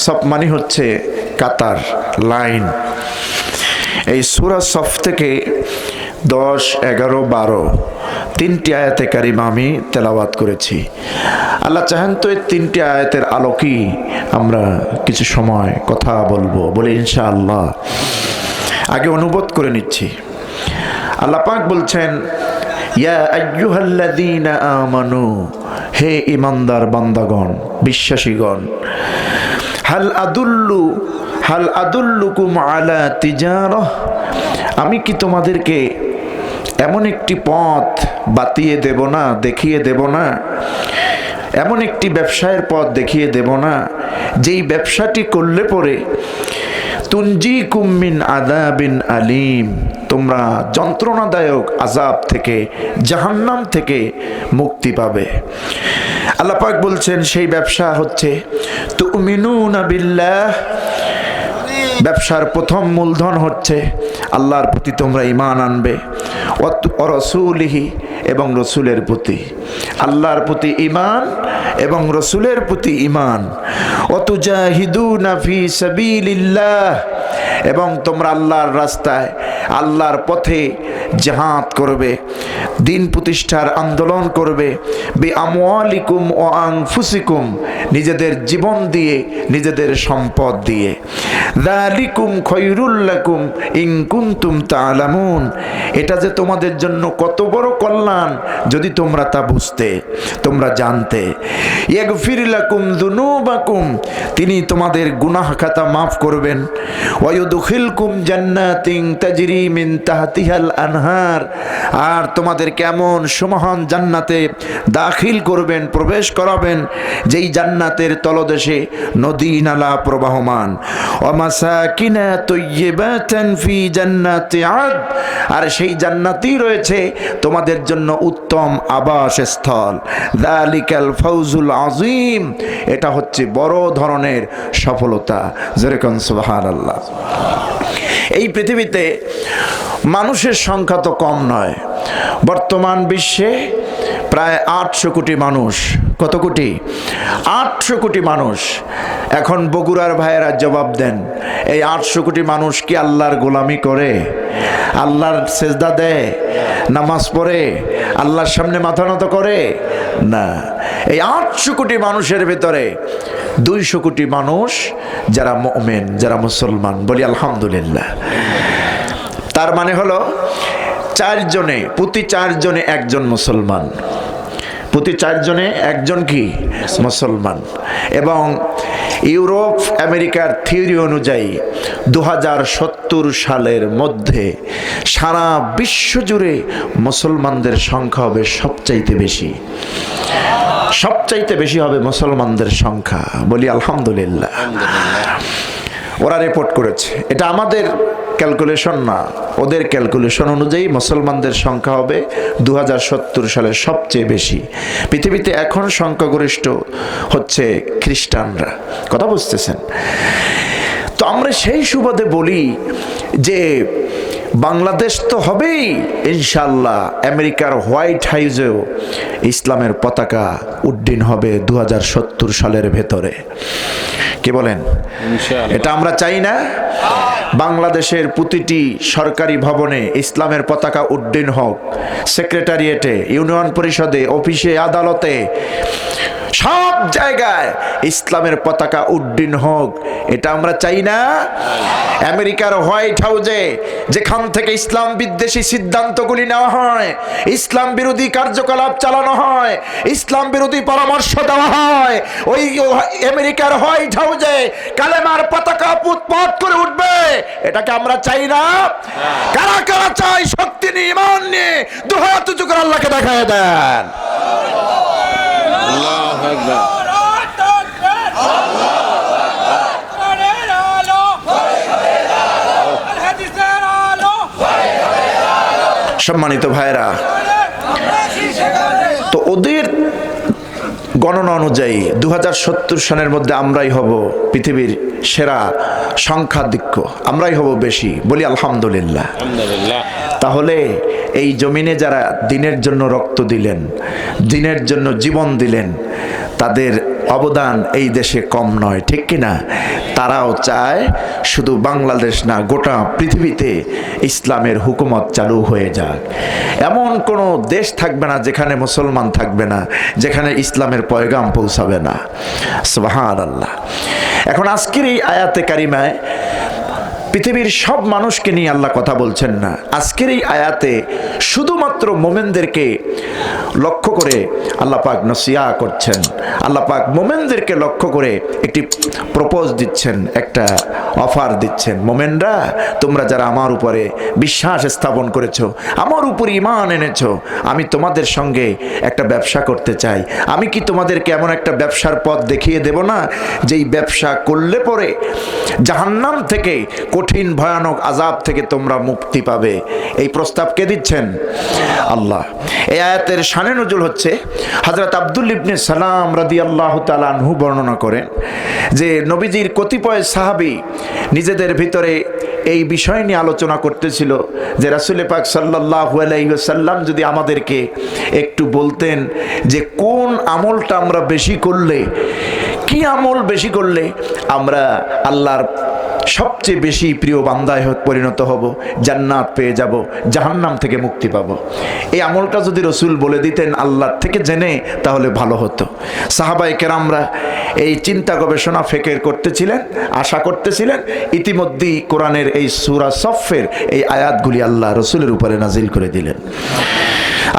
সাফ মানে হচ্ছে কাতার লাইন এই সূরা সাফ থেকে 10 11 12 তিনটি আয়াতে কারিমা আমি তেলাওয়াত করেছি আল্লাহ চাহেন তো এই তিনটি আয়াতের আলোকেই আমরা কিছু সময় কথা বলবো বলে ইনশাআল্লাহ আগে অনুবাদ করে নিচ্ছি আল্লাহ পাক বলছেন ইয়া আইয়ুহাল্লাযীনা আমানু হে ঈমানদার বান্দাগণ বিশ্বাসীগণ হাল আদুল্লুকুম আলা তিজারাহ আমি কি তোমাদেরকে এমন একটি পথ বাতিয়ে দেব না দেখিয়ে দেব না এমন একটি ব্যবসায়ের পথ দেখিয়ে দেব না যেই ব্যবসাটি করলে পরে তুনজিকুম মিন আযাবিন আলীম তোমরা যন্ত্রণাদায়ক আযাব থেকে জাহান্নাম থেকে মুক্তি পাবে আল্লাহ পাক বলছেন সেই ব্যবসা হচ্ছে তুমিনুনা বিল্লাহ ব্যবসার প্রথম মূলধন হচ্ছে আল্লাহর প্রতি তোমরা ঈমান আনবে ও রাসূলিহি এবং রাসূলের প্রতি আল্লাহর প্রতি ঈমান এবং রাসূলের প্রতি ঈমান ও তুজাহিদুনা ফি সাবিলিল্লাহ এবং তোমরা আল্লাহর রাস্তায় আল্লাহর পথে জিহাদ করবে দিন প্রতিষ্ঠার আন্দোলন করবে বিআমওয়ালিকুম ওয়া আনফুসিকুম নিজেদের জীবন দিয়ে নিজেদের সম্পদ দিয়ে যালিকুম খায়রুল লাকুম ইন কুনতুম তা'লামুন এটা যে তোমাদের জন্য কত বড় কল্যাণ যদি তোমরা তা বুঝতে তোমরা জানতে ইয়াগফির লাকুম যুনুবাকুম তিনি তোমাদের গুনাহ খাতা maaf করবেন ওয়া ইউদখিলকুম জান্নাতিন তাজরি মিন তাহতিহাল আনহার আর তোমাদের কেমন সুমহান জান্নাতে দাখিল করবেন প্রবেশ করাবেন যেই জান্নাতের তলদেশে নদী নালা প্রবাহমান ওয়া মাসাকিনা তাইয়্যিবাতান ফি জান্নাতি আদ আর সেই জান্নাতই রয়েছে তোমাদের জন্য উত্তম আবাসস্থল যালিকাল ফাউজুল আযীম এটা হচ্ছে বড় ধরনের সফলতা যেরকম সুবহানাল্লাহ এই পৃথিবীতে মানুষের সংখ্যা তো কম নয় বর্তমান বিশ্বে প্রায় 800 কোটি মানুষ কত কোটি 800 কোটি মানুষ এখন বগুড়ার ভাইয়েরা জবাব দেন এই 800 কোটি মানুষ কি আল্লাহর গোলামি করে আল্লাহর সেজদা দেয় নামাজ পড়ে আল্লাহর সামনে মাথা নত করে না এই 800 কোটি মানুষের ভিতরে 200 কোটি মানুষ যারা মুমিন যারা মুসলমান বলি আলহামদুলিল্লাহ তার মানে হলো প্রতি 4 জনে একজন মুসলমান প্রতি 4 জনে একজন কি মুসলমান এবং ইউরোপ আমেরিকার থিওরি অনুযায়ী 2070 সালের মধ্যে সারা বিশ্ব জুড়ে মুসলমানদের সংখ্যা হবে সবচাইতে বেশি হবে মুসলমানদের সংখ্যা বলি আলহামদুলিল্লাহ ওরা রিপোর্ট করেছে এটা আমাদের ক্যালকুলেশন না, ওদের ক্যালকুলেশন অনুযায়ী মুসলমানদের সংখ্যা হবে 2070 সালে সবচেয়ে বেশি। পৃথিবীতে এখন সংখ্যাগরিষ্ঠ হচ্ছে খ্রিস্টানরা। কথা বুঝতেছেন? তো আমরা সেই সুবাদে বলি যে বাংলাদেশ তো হবেই ইনশাল্লাহ। আমেরিকার হোয়াইট হাউসেও ইসলামের পতাকা উড্ডীন হবে 2070 সালের ভেতরে। কি বলেন? ইনশাআল্লাহ। এটা আমরা চাই না? বাংলাদেশের প্রতিটি সরকারি ভবনে ইসলামের পতাকা উড্ডীন হোক, সেক্রেটারিয়েটে, ইউনিয়ন পরিষদে, অফিসে, আদালতে, সব জায়গায় ইসলামের পতাকা উড্ডীন হোক। এটা আমরা চাই না? আমেরিকার হোয়াইট হাউসে যেখান থেকে ইসলাম বিদ্বেষী সিদ্ধান্তগুলি নেওয়া হয়, ইসলাম বিরোধী কার্যকলাপ চালানো হয়, ইসলাম বিরোধী পরামর্শ দেওয়া হয়, ওই আমেরিকার হোয়াইট হাউসে কালেমার পতাকা পুতপত করে উঠবে। এটাকে আমরা চাই না? কারা কারা চাই? শক্তি নিয়ে, ইমান নিয়ে দু হাত উঁচু করে আল্লাহকে দেখায় দেন। আল্লাহু আকবার। সম্মানিত ভাইরা, তো ওদের গণনা অনুযায়ী 2070 সালের মধ্যে আমরাই হব পৃথিবীর সেরা সংখ্যাধিক্য, আমরাই হব বেশি। বলি আলহামদুলিল্লাহ। আলহামদুলিল্লাহ। তাহলে এই জমিনে যারা দিনের জন্য রক্ত দিলেন, দিনের জন্য জীবন দিলেন, তাদের অবদান এই দেশে কম নয়, ঠিক কিনা? তারাও চায় শুধু বাংলাদেশ না, গোটা পৃথিবীতে ইসলামের হুকুমত চালু হয়ে যাক। এমন কোনো দেশ থাকবে না যেখানে মুসলমান থাকবে না, যেখানে ইসলামের পয়গাম পৌঁছাবে না। সুবহানাল্লাহ। এখন আজকের এই আয়াতে কারিমায় পৃথিবীর সব মানুষকে নিয়ে আল্লাহ কথা বলছেন না। আজকের এই আয়াতে শুধুমাত্র মোমেনদেরকে লক্ষ্য করে আল্লাহ পাক নসিহা করছেন। আল্লাহ পাক মোমেনদেরকে লক্ষ্য করে একটি প্রপোজ দিচ্ছেন, একটা অফার দিচ্ছেন। মোমেনরা, তোমরা যারা আমার উপরে বিশ্বাস স্থাপন করেছো, আমার উপর ঈমান এনেছো, আমি তোমাদের সঙ্গে একটা ব্যবসা করতে চাই। আমি কি তোমাদেরকে এমন একটা ব্যবসার পথ দেখিয়ে দেব না, যেই ব্যবসা করলে পরে জাহান্নাম থেকে, কঠিন ভয়ানক আযাব থেকে তোমরা মুক্তি পাবে? এই প্রস্তাব কে দিচ্ছেন? আল্লাহ। এই আয়াতের শানে নজুল হচ্ছে হযরত আব্দুল ইবনে সালাম রাদিয়াল্লাহু তাআলা আনহু বর্ণনা করেন যে নবীজির কতিপয় সাহাবী নিজেদের ভিতরে এই বিষয় নিয়ে আলোচনা করতেছিল যে রাসূল পাক সাল্লাল্লাহু আলাইহি ওয়াসাল্লাম যদি আমাদেরকে একটু বলতেন যে কোন আমলটা আমরা বেশি করলে, কি আমল বেশি করলে আমরা আল্লাহর সবচেয়ে বেশি প্রিয় বান্দায় পরিণত হব, জান্নাত পেয়ে যাব, জাহান্নাম থেকে মুক্তি পাব। এই আমলটা যদি রসুল বলে দিতেন আল্লাহর থেকে জেনে, তাহলে ভালো হতো। সাহাবায়ে কেরামরা এই চিন্তা গবেষণা ফিকির করতেছিলেন, আশা করতেছিলেন। ইতিমধ্যেই কোরআনের এই সূরা সফের এই আয়াতগুলি আল্লাহ রসুলের উপরে নাজিল করে দিলেন।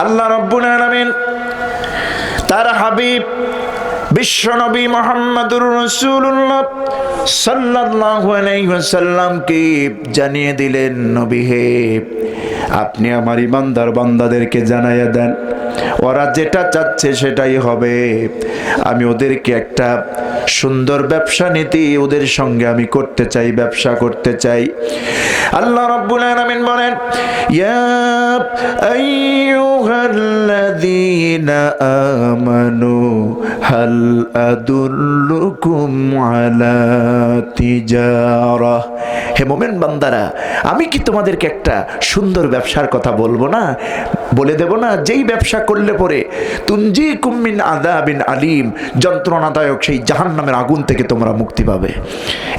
আল্লাহ রাব্বুল আলামিন তার হাবিব বিশ্বনবী মুহাম্মদুর রাসূলুল্লাহ সাল্লাল্লাহু আলাইহি ওয়াসাল্লামকে জানিয়ে দিলেন, নবী হে, আপনি আমার ইমানদার বান্দাদেরকে জানাইয়া দেন, ওরা যেটা চাচ্ছে সেটাই হবে। আমি ওদেরকে একটা সুন্দর ব্যবসা নীতি ওদের সঙ্গে আমি করতে চাই, ব্যবসা করতে চাই। আল্লাহ রাব্বুল আলামিন বলেন, ইয়া আইয়ুহাল্লাযীনা আমানু হাল আদুল্লুকুম আলা তিজারা। হে মুমিন বান্দারা, আমি কি তোমাদেরকে একটা সুন্দর ব্যবসার কথা বলবো না, বলে দেব না, যেই ব্যবসা করলে পরে তুনজিকুম মিন আযাবিন আলীম, যন্ত্রণাদায়ক সেই জাহান্নামের আগুন থেকে তোমরা মুক্তি পাবে।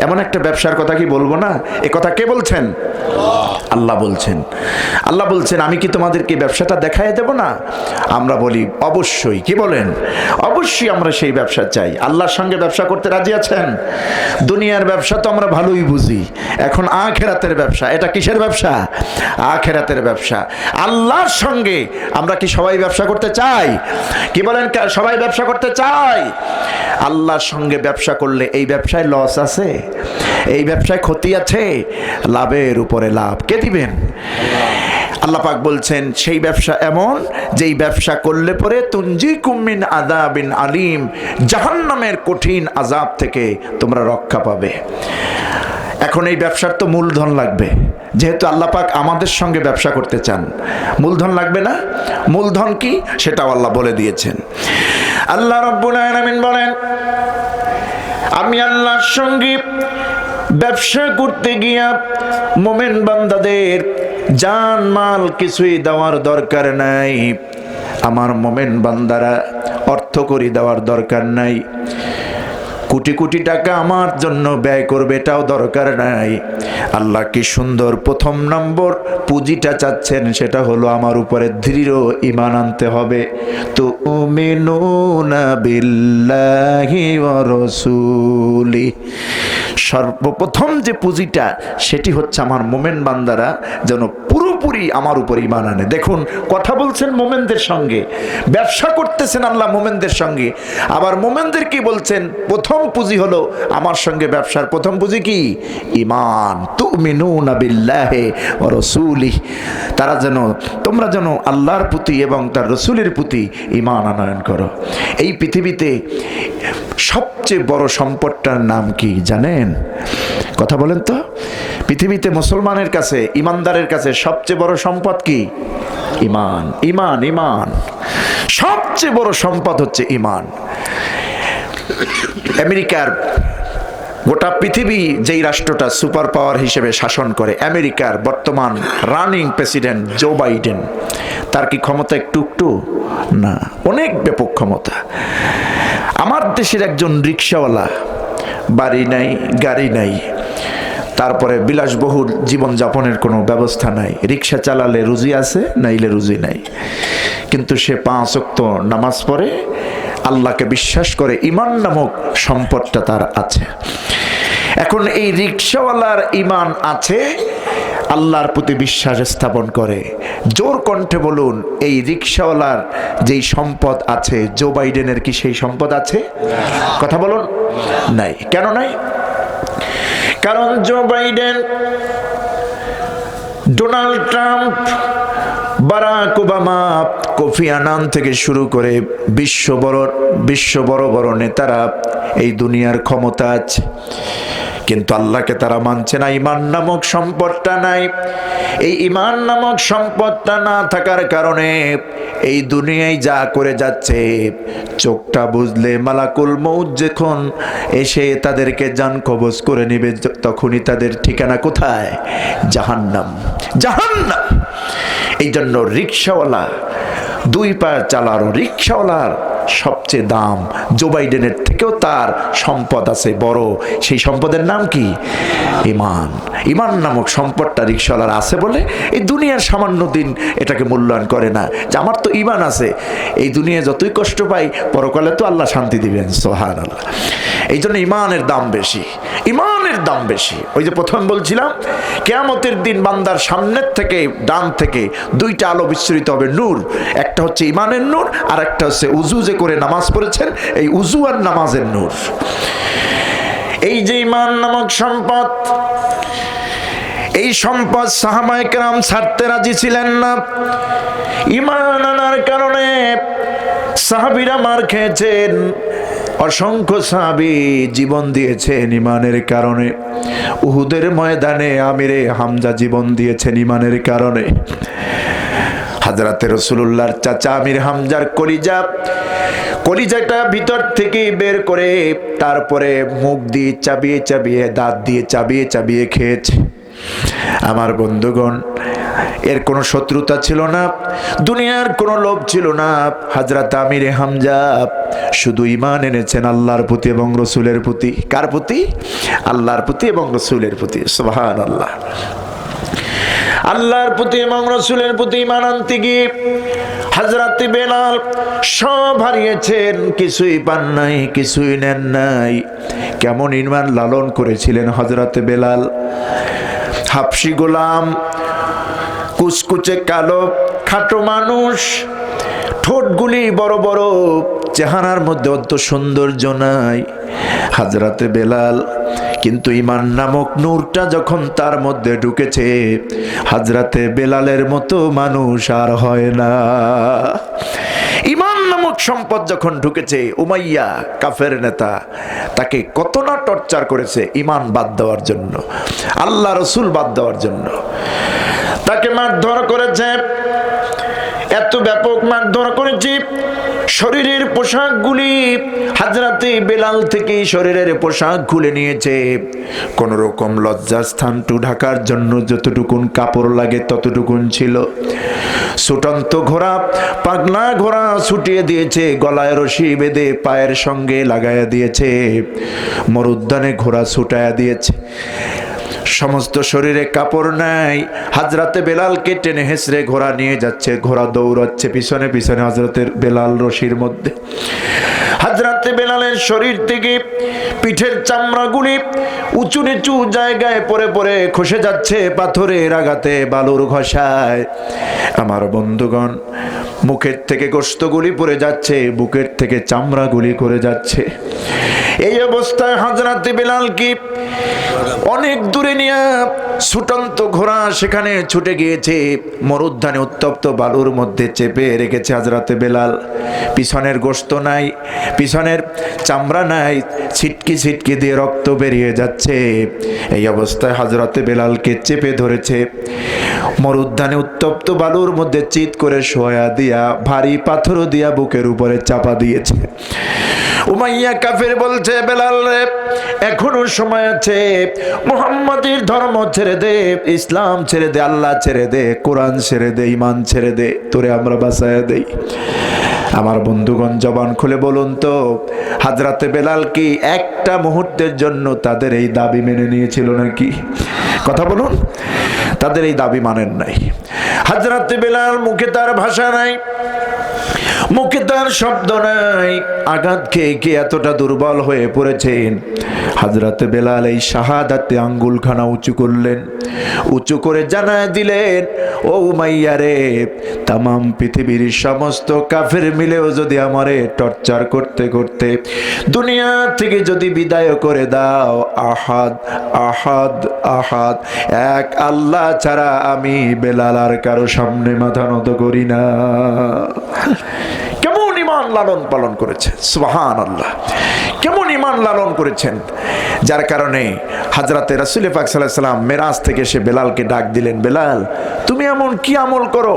এমন একটা ব্যবসার কথা কি বলবো না? এ কথা কে বলছেন? আল্লাহ বলছেন। আল্লাহ বলছেন, আমি কি তোমাদেরকে ব্যবসাটা দেখায় দেব না? আমরা বলি অবশ্যই। কি বলেন? অবশ্যই আমরা সেই ব্যবসা চাই। আল্লাহর সঙ্গে ব্যবসা করতে রাজি আছেন? দুনিয়ার ব্যবসা তো আমরা ভালোই বুঝি, এখন আখিরাতের ব্যবসা। এটা কিসের ব্যবসা? আখিরাতের ব্যবসা। আল্লাহর সঙ্গে আমরা কি সবাই ব্যবসা করতে চাই? কি বলেন, সবাই ব্যবসা করতে চাই? আল্লাহর সঙ্গে ব্যবসা করলে এই ব্যবসায় লস আছে? এই ব্যবসায় ক্ষতি আছে? লাভের উপরে লাভ কে দিবেন? আল্লাহ পাক বলছেন, সেই ব্যবসা এমন যেই ব্যবসা করলে পরে তুনজিকুম মিন আযাবিন আলীম, জাহান্নামের কঠিন আযাব থেকে তোমরা রক্ষা পাবে। এখন এই ব্যবসার তো মূলধন লাগবে, যেহেতু আল্লাহ পাক আমাদের সঙ্গে ব্যবসা করতে চান, মূলধন লাগবে না? মূলধন কি সেটাও আল্লাহ বলে দিয়েছেন। আল্লাহ রাব্বুল আলামিন বলেন, আমি আল্লাহর সঙ্গে ব্যবসা করতে গিয়া মুমিন বান্দাদের জান মাল কিছুই দেওয়ার দরকার নাই। আমার মুমিন বান্দারা অর্থ করি দেওয়ার দরকার নাই, কোটি কোটি টাকা আমার জন্য ব্যয় করবে এটাও দরকার নাই। আল্লাহ কি সুন্দর প্রথম নম্বর পুঁজিটা চাচ্ছেন, সেটা হলো আমার উপরে দৃঢ় ঈমান আনতে হবে। তুমিনুনা বিল্লাহি ওয়া রাসূলি, সর্বপ্রথম যে পুঁজিটা সেটি হচ্ছে আমার মোমেন বান্দারা যেন পুরোপুরি আমার উপর ঈমান আনে। দেখুন, কথা বলছেন মোমেনদের সঙ্গে, ব্যবসা করতেছেন আল্লাহ মোমেনদের সঙ্গে, আবার মোমেনদের কি বলছেন? প্রথম পুঁজি হলো আমার সঙ্গে ব্যবসার প্রথম পুঁজি কি? ঈমান। তুমিনুনা বিল্লাহি ওয়া রাসূলি, তারা যেন, তোমরা যেন আল্লাহর প্রতি এবং তার রসুলের প্রতি ঈমান আনয়ন করো। এই পৃথিবীতে সবচেয়ে বড় সম্পদটার নাম কি জানেন? কথা বলেন তো। পৃথিবীতে মুসলমানের কাছে, ইমানদারের কাছে সবচেয়ে বড় সম্পদ কি? ঈমান। ঈমান, ঈমান, সবচেয়ে বড় সম্পদ হচ্ছে ঈমান। আমেরিকার গোটা পৃথিবী যেই রাষ্ট্রটা সুপার পাওয়ার হিসেবে শাসন করে, আমেরিকার বর্তমান রানিং প্রেসিডেন্ট জো বাইডেন, তার কি ক্ষমতা একটু একটু না, অনেক ব্যাপক ক্ষমতা। আমার দেশের একজন রিক্সাওয়ালা, বাড়ি নাই, গাড়ি নাই, তারপরে বিলাসবহুল জীবনযাপনের কোনো ব্যবস্থা নাই, রিক্সা চালালে রুজি আছে, নাইলে রুজি নাই, কিন্তু সে 5 ওয়াক্ত নামাজ পড়ে, আল্লাহকে বিশ্বাস করে, ঈমান নামক সম্পদটা তার আছে। এখন এই রিক্সাওয়ালার ঈমান আছে, আল্লাহর প্রতি বিশ্বাস স্থাপন করে। জোর কণ্ঠে বলুন, এই রিক্সাওয়ালার যেই সম্পদ আছে, জো বাইডেনের কি সেই সম্পদ আছে? কথা বলুন, নাই। কেন নাই? কারণ Joe Biden, Donald Trump, Barack Obama, Kofi Annan থেকে শুরু করে বিশ্ব বড় বড় নেতারা, এই দুনিয়ার ক্ষমতা আছে, কিন্তু আল্লাহকে তারা মানছে না। ঈমান নামক সম্পদটা নাই। এই ঈমান নামক সম্পদটা না থাকার কারণে এই দুনিয়ায় যা করে যাচ্ছে, চোখটা বুঝলে মালাকুল মউত যখন এসে তাদেরকে জান কবজ করে নেবে, তখনই তাদের ঠিকানা কোথায়? জাহান্নাম, জাহান্নাম। এই জন্য রিক্সাওয়ালা, 2 পা চালানো রিক্সাওয়ালার সবচেয়ে দাম। জো বাইডেনের থেকেও তার সম্পদ আছে বড়। সেই সম্পদের নাম কি? ঈমান। ঈমান নামক সম্পদটা রিক্সাওয়ালার আছে বলে এই দুনিয়ার সামান্য দিন এটাকে মূল্যায়ন করে না, যে আমার তো ঈমান আছে, এই দুনিয়া যতই কষ্ট পাই পরকালে তো আল্লাহ শান্তি দিবেন, সুবহানাল্লাহ। এই জন্য ঈমানের দাম বেশি, ঈমানের দাম বেশি। ওই যে প্রথম বলছিলাম, কিয়ামতের দিন বান্দার সামনের থেকে ডান থেকে 2টা আলো বিচ্ছুরিত হবে, নূর। একটা হচ্ছে ঈমানের নূর, আর একটা হচ্ছে উযু যে করে নামাজ পড়েছেন, এই উযু আর নামাজের নূর। এই যে ঈমান নামক সম্পদ, এই সম্পদ সাহাবায়ে কেরাম ছাড়তে রাজি ছিলেন না। ঈমান আনার কারণে সাহাবীরা মার খেয়েছেন, অসংখ্য সাহাবী জীবন দিয়েছেন ঈমানের কারণে। উহুদের ময়দানে আমিরে হামজা জীবন দিয়েছেন ঈমানের কারণে। হযরতে রাসূলুল্লাহর চাচা আমির হামজার কলিজাটা ভিতর থেকে বের করে তারপরে মুখ দিয়ে চাবিয়ে চাবিয়ে, দাঁত দিয়ে চাবিয়ে চাবিয়ে খেয়েছে। আমার বন্ধুগণ, এর কোনো শত্রুতা ছিল না, দুনিয়ার কোনো লোভ ছিল না। হযরত আমিরে হামজা শুধু ঈমান এনেছেন আল্লাহর প্রতি এবং রসুলের প্রতি। কার প্রতি? আল্লাহর প্রতি এবং রসুলের প্রতি। সুবহানাল্লাহ। আল্লাহর প্রতি এবং রসুলের প্রতি ঈমান আনতে গিয়ে হযরত বেলাল সব হারিয়েছেন, কিছুই পান নাই, কিছুই নেন নাই। কেমন ঈমান লালন করেছিলেন হযরত বেলাল। হাবশী গোলাম, কুচকুচে কালো খাটো মানুষ, ঠোঁটগুলি বড় বড়, চেহারার মধ্যে অত সৌন্দর্য নাই হযরত বেলাল, কিন্তু ঈমান নামক নূরটা যখন তার মধ্যে ঢুকেছে, হযরতে বেলালের মতো মানুষ আর হয় না। ঈমান নামক সম্পদ যখন ঢুকেছে, উমাইয়া কাফের নেতা তাকে কত না টর্চার করেছে ঈমান বাদ দেওয়ার জন্য, আল্লাহ রসুল বাদ দেওয়ার জন্য। তাকে মারধর করেছে, এত ব্যাপক মারধর করেছে, শরীরের পোশাকগুলি হযরতে বেলাল থেকে শরীরের পোশাক খুলে নিয়েছে। কোন রকম লজ্জাস্থানটু ঢাকার জন্য যতটুকুন কাপড় লাগে ততটুকুন ছিল। ছুটন্ত ঘোড়া, পাগলা ঘোড়া ছুটিয়ে দিয়েছে, গলায় রশি বেঁধে পায়ের সঙ্গে লাগাইয়া দিয়েছে, মরুদ্যানে ঘোড়া ছুটাইয়া দিয়েছে। সমস্ত শরীরে কাপড় নাই, হযরতে বেলালকে টেনে হেসড়ে ঘোড়া নিয়ে যাচ্ছে, ঘোড়া দৌড়াচ্ছে পিছনে পিছনে হযরতে বেলাল রশির মধ্যে। হযরতে বেলালের শরীর থেকে পিঠের চামড়াগুলি উঁচু নিচু জায়গায় পড়ে পড়ে খসে যাচ্ছে পাথরের আঘাতে, বালুর ঘষায়। আমার বন্ধুগণ, মুখের থেকে গোশতগুলি পড়ে যাচ্ছে, বুকের থেকে চামড়াগুলি করে যাচ্ছে। এই অবস্থায় হযরতে বেলালকে অনেক দূরে নিয়ে ছুটন্ত ঘোড়া সেখানে ছুটে গিয়েছে, মরুদ্যানে উত্তপ্ত বালুর মধ্যে চেপে রেখেছে হযরতে বেলাল। পিছনের গোশত নাই, পিছনের চামড়া নাই, ছিটকি ছিটকি দিয়ে রক্ত বেরিয়ে যাচ্ছে। এই অবস্থায় হযরতে বেলালকে চেপে ধরেছে, মরুদ্যানে উত্তপ্ত বালুর মধ্যে চিৎ করে শোয়া দিয়া ভারী পাথর দিয়া বুকের উপরে চাপা দিয়েছে। উমাইয়া কাফের বলছে, বেলাল রে, এখনো সময় আছে, মুহাম্মাদের ধর্ম ছেড়ে দে, ইসলাম ছেড়ে দে, আল্লাহ ছেড়ে দে, কোরআন ছেড়ে দে, ঈমান ছেড়ে দে, তোরে আমরা বাঁচায়া দেই। আমার বন্ধুগণ, জবান খুলে বলুন তো, হযরতে বেলাল কি একটা মুহূর্তের জন্য তাদের এই দাবি মেনে নিয়েছিল নাকি? কথা বলুন, তাদের এই দাবি মানেন নাই। হযরতে বেলাল মুখে তার ভাষা নাই, মুখে তার শব্দ নাই, আঘাত খেয়ে খেয়ে এতটা দুর্বল হয়ে পড়েছেন। হযরতে বেলাল এই শাহাদাতে আঙ্গুলখানা উঁচু করলেন, উঁচু করে জানায় দিলেন, ও উমাইয়া রে, তামাম পৃথিবীর সমস্ত কাফের মিলেও যদি আমারে টর্চার করতে করতে দুনিয়া থেকে যদি বিদায় করে দাও, আহাদ আহাদ আহাদ, এক আল্লাহ ছাড়া আমি বেলাল আর কারো সামনে মাথা নত করি না। কেমন ঈমান লালন পালন করেছে, সুবহানাল্লাহ, কেমন ঈমান লালন করেছেন, যার কারণে হযরতে রাসূল পাক সাল্লাল্লাহু আলাইহি ওয়াসাল্লাম মেরাজ থেকে এসে বেলালকে ডাক দিলেন, বেলাল, তুমি এমন কি আমল করো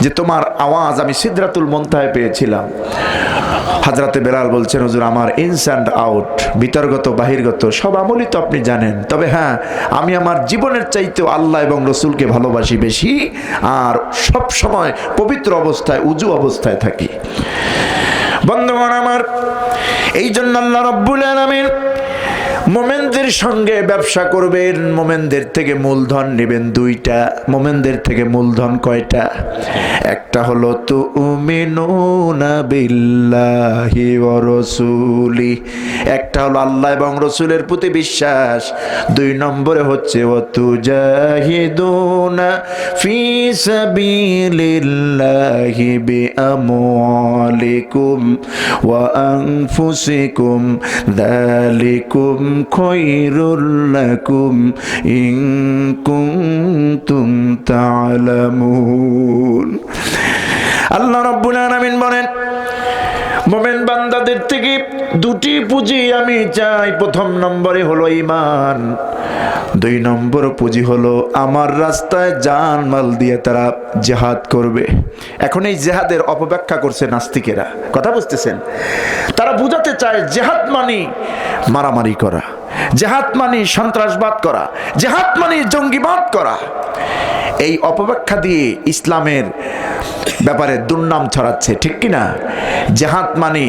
যে তোমার আওয়াজ আমি সিদরাতুল মুনতাহায় পেয়েছিলাম? হযরতে বেলাল বলছেন, হুজুর, আমার ইনস অ্যান্ড আউট, ভিতরগত বাহিরগত সব আমলই তো আপনি জানেন, তবে হ্যাঁ, আমি আমার জীবনের চাইতেও আল্লাহ এবং রসুলকে ভালোবাসি বেশি, আর সব সময় পবিত্র অবস্থায়, উজু অবস্থায় থাকি। বন্ধুগণ আমার, এই জন্য আল্লাহ রাব্বুল আলামিন মোমেনদের সঙ্গে ব্যবসা করবেন, মোমেনদের থেকে মূলধন নেবেন দুইটা। মোমেনদের থেকে মূলধন কয়টা? একটা হলো তুমিনুনা বিল্লাহি ওয়া রাসূলি, একটা হলো আল্লাহ এবং রসুলের প্রতি বিশ্বাস। দুই নম্বরে হচ্ছে ওয়া তুজাহিদুনা ফি সাবিলিল্লাহি বিআমওয়ালিকুম ওয়া আনফুসিকুম যালিকুম খায়রুল লাকুম ইন কুনতুম তা'লামুন। আল্লাহ রাব্বুল আলামিন বলেন, মুমিন বান্দাদের থেকে দুটি পুঁজি আমি চাই। প্রথম নম্বরে হলো ঈমান, দুই নম্বর পুঁজি হলো আমার রাস্তায় জান মাল দিয়ে তারা জিহাদ করবে। এখন এই জিহাদের অপব্যাখ্যা করছে নাস্তিকেরা, কথা বুঝতেছেন? তারা বুঝাতে চায় জিহাদ মানে মারামারি করা, জিহাদ মানে সন্ত্রাসবাদ করা, জিহাদ মানে জঙ্গিবাদ করা। এই অপব্যাখ্যা দিয়ে ইসলামের ব্যাপারে দুর্নাম ছড়াচ্ছে, ঠিক কিনা? জিহাদ মানে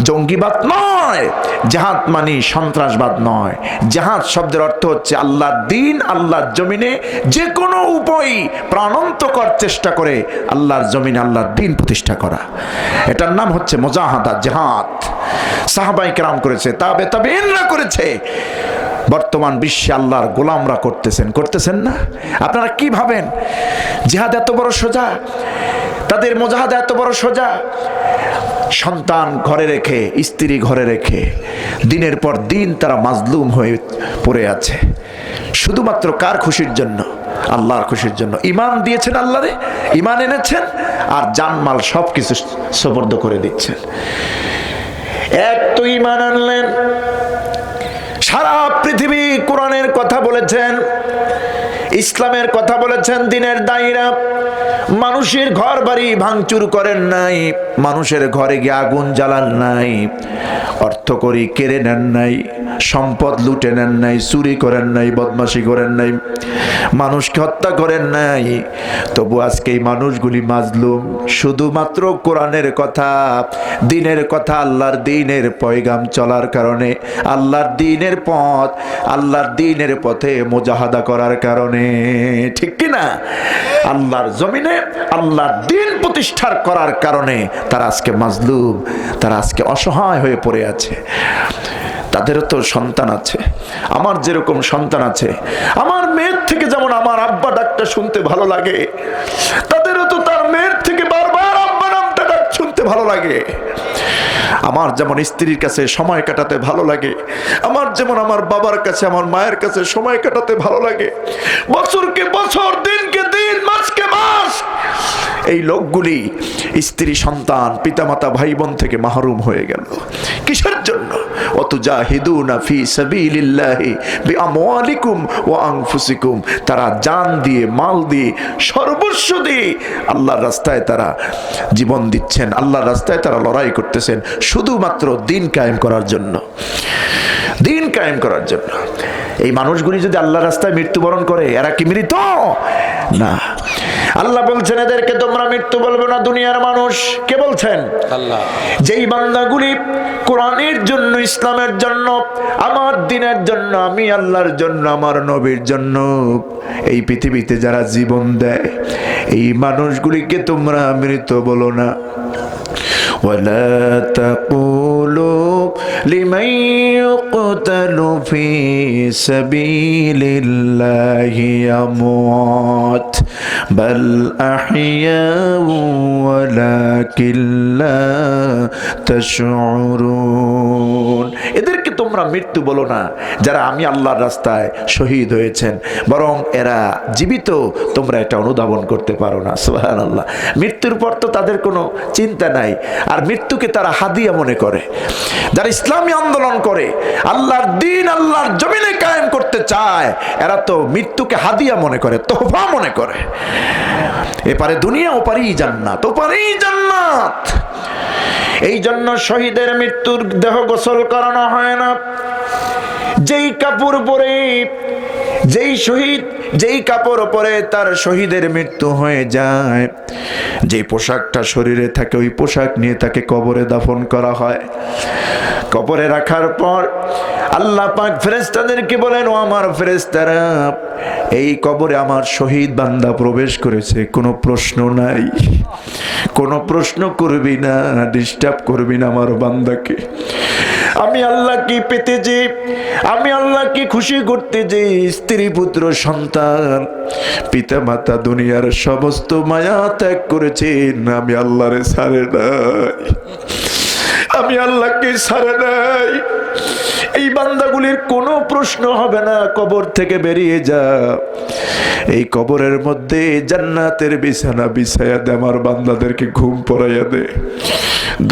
জঙ্গিবাদ নয়, জিহাদ মানে সন্ত্রাসবাদ নয়। জিহাদ শব্দের অর্থ হচ্ছে আল্লাহর দ্বীন, আল্লাহর জমিনে যে কোনো উপায়ে প্রাণান্তকর চেষ্টা করে আল্লাহর জমিনে আল্লাহর দ্বীন প্রতিষ্ঠা করা। এটার নাম হচ্ছে মুজাহাদা, জিহাদ। সাহাবায়ে কেরাম করেছে, তাবেঈনরা করেছে, বর্তমান বিশ্বে আল্লাহর গোলামরা করতেছেন না? আপনারা কি ভাবেন জিহাদ এত বড় সোজা? তাদের মুজাহাদা এত বড় সোজা? সন্তান ঘরে রেখে, স্ত্রী ঘরে রেখে দিনের পর দিন তারা মাজলুম হয়ে পড়ে আছে, শুধুমাত্র কার খুশির জন্য? আল্লাহর খুশির জন্য ঈমান দিয়েছেন, আল্লাহরে ঈমান এনেছেন, আর জানমাল সবকিছু সুপর্দ করে দিচ্ছেন। এক তো ঈমান আনলেন, সারা পৃথিবী কোরআনের কথা বলেছেন, ইসলামের কথা বলেছেন, দিনের দায়ীরা। মানুষের ঘর বাড়ি ভাঙচুর করেন নাই, মানুষের ঘরে গিয়ে আগুন জ্বালান নাই, অর্থ করি কেড়ে নেন নাই, সম্পদ লুটে নেন নাই, চুরি করেন নাই, বদমাশি করেন নাই, মানুষকে হত্যা করেন নাই। তবু আজকে এই মানুষগুলি মাজলুম, শুধুমাত্র কোরআনের কথা, দিনের কথা, আল্লাহর দিনের পয়গাম চলার কারণে, আল্লাহর দিনের পথ, আল্লাহর দিনের পথে মুজাহাদা করার কারণে। ঠিক কিনা? আল্লাহর জমিনে আল্লাহর দিন প্রতিষ্ঠা করার কারণে তারা আজকে মাজলুম, তারা আজকে অসহায় হয়ে পড়ে আছে। তাদেরও তো সন্তান আছে, আমার যেরকম সন্তান আছে, আমার মেয়ের থেকে যেমন আমার আব্বা ডাকটা শুনতে ভালো লাগে, তাদেরও তো তার মেয়ের থেকে বারবার আব্বা নামটা ডাক শুনতে ভালো লাগে। আমার যেমন স্ত্রীর কাছে সময় কাটাতে ভালো লাগে, আমার যেমন আমার বাবার কাছে, আমার মায়ের কাছে সময় কাটাতে ভালো লাগে। বছরকে বছর, দিনকে দিন, মাসকে মাস এই লোকগুলি স্ত্রী, সন্তান, পিতামাতা, ভাই বোন থেকে মাহরুম হয়ে গেল। কিসের জন্য? ওয়াতুজাহিদুনা ফি সাবিলিল্লাহি বিআমওয়ালিকুম ওয়া আনফুসিকুম। তারা জান দিয়ে, মাল দিয়ে, সর্বস্ব দিয়ে আল্লাহর রাস্তায় তারা জীবন দিচ্ছেন, আল্লাহর রাস্তায় তারা লড়াই করতেছেন, শুধুমাত্র দিন কায়েম করার জন্য, দিন কায়েম করার জন্য। এই মানুষগুলি যদি আল্লাহর রাস্তায় মৃত্যুবরণ করে, এরা কি মৃত? না। আল্লাহ বলছেন এদেরকে তোমরা মৃত্যু বলবে না, দুনিয়ার মানুষ। কে বলছেন? আল্লাহ। যেই বান্দাগুলি কোরআনের জন্য, ইসলামের জন্য, আমার দিনের জন্য, আমি আল্লাহর জন্য, আমার নবীর জন্য এই পৃথিবীতে যারা জীবন দেয়, এই মানুষগুলিকে তোমরা মৃত বলো না। ولا تقولوا لمن يقتل في سبيل الله أموات بل أحياء ولكن لا تشعرون। এদেরকে তোমরা মৃত্যু বলো না যারা আমি আল্লাহর রাস্তায় শহীদ হয়েছেন, বরং এরা জীবিত, তোমরা এটা অনুধাবন করতে পারো না। সুবহানাল্লাহ। মৃত্যুর পর তো তাদের কোনো চিন্তা নাই, আর মৃত্যুকে তারা হাদিয়া মনে করে। যারা ইসলামী আন্দোলন করে, আল্লাহর দ্বীন আল্লাহর জমিনে কায়েম করতে চায়, এরা তো মৃত্যুকে হাদিয়া মনে করে, তোহফা মনে করে। এপারে দুনিয়া, ওপারেই জান্নাত, ওপারেই জান্নাত। এই জন্য শহীদের মৃত্যুর দেহ গোসল করানো হয় না। যেই কাপড় পরে, যেই শহীদ, যেই কাপড় পরে তার শহীদের মৃত্যু হয়ে যায়, যে পোশাকটা শরীরে থাকে, ওই পোশাক নিয়ে তাকে কবরে দাফন করা হয়। কবরে রাখার পর আল্লাহ পাক ফেরেশতাদেরকে বলেন, ও আমার ফেরেশতারা, এই কবরে আমার শহীদ বান্দা প্রবেশ করেছে, কোনো প্রশ্ন নাই, কোনো প্রশ্ন করবি না, ডিস্টার্ব করবি না আমার বান্দাকে। আমি আল্লাহ কি পেতে যে, আমি আল্লাহ কি খুশি করতে যে, স্ত্রী, পুত্র, সন্তান, পিতা মাতা, দুনিয়ার সমস্ত মায়া ত্যাগ করেছেন, আমি আল্লাহরে ছাড়ে নাই, আমি আল্লাহকে ছাড়ে নাই। এই বান্দাগুলির কোনো প্রশ্ন হবে না, কবর থেকে বেরিয়ে যা, এই কবরের মধ্যে জান্নাতের বিছানা বিছায়া দে, আমার বান্দাদেরকে ঘুম পড়াইয়া দে।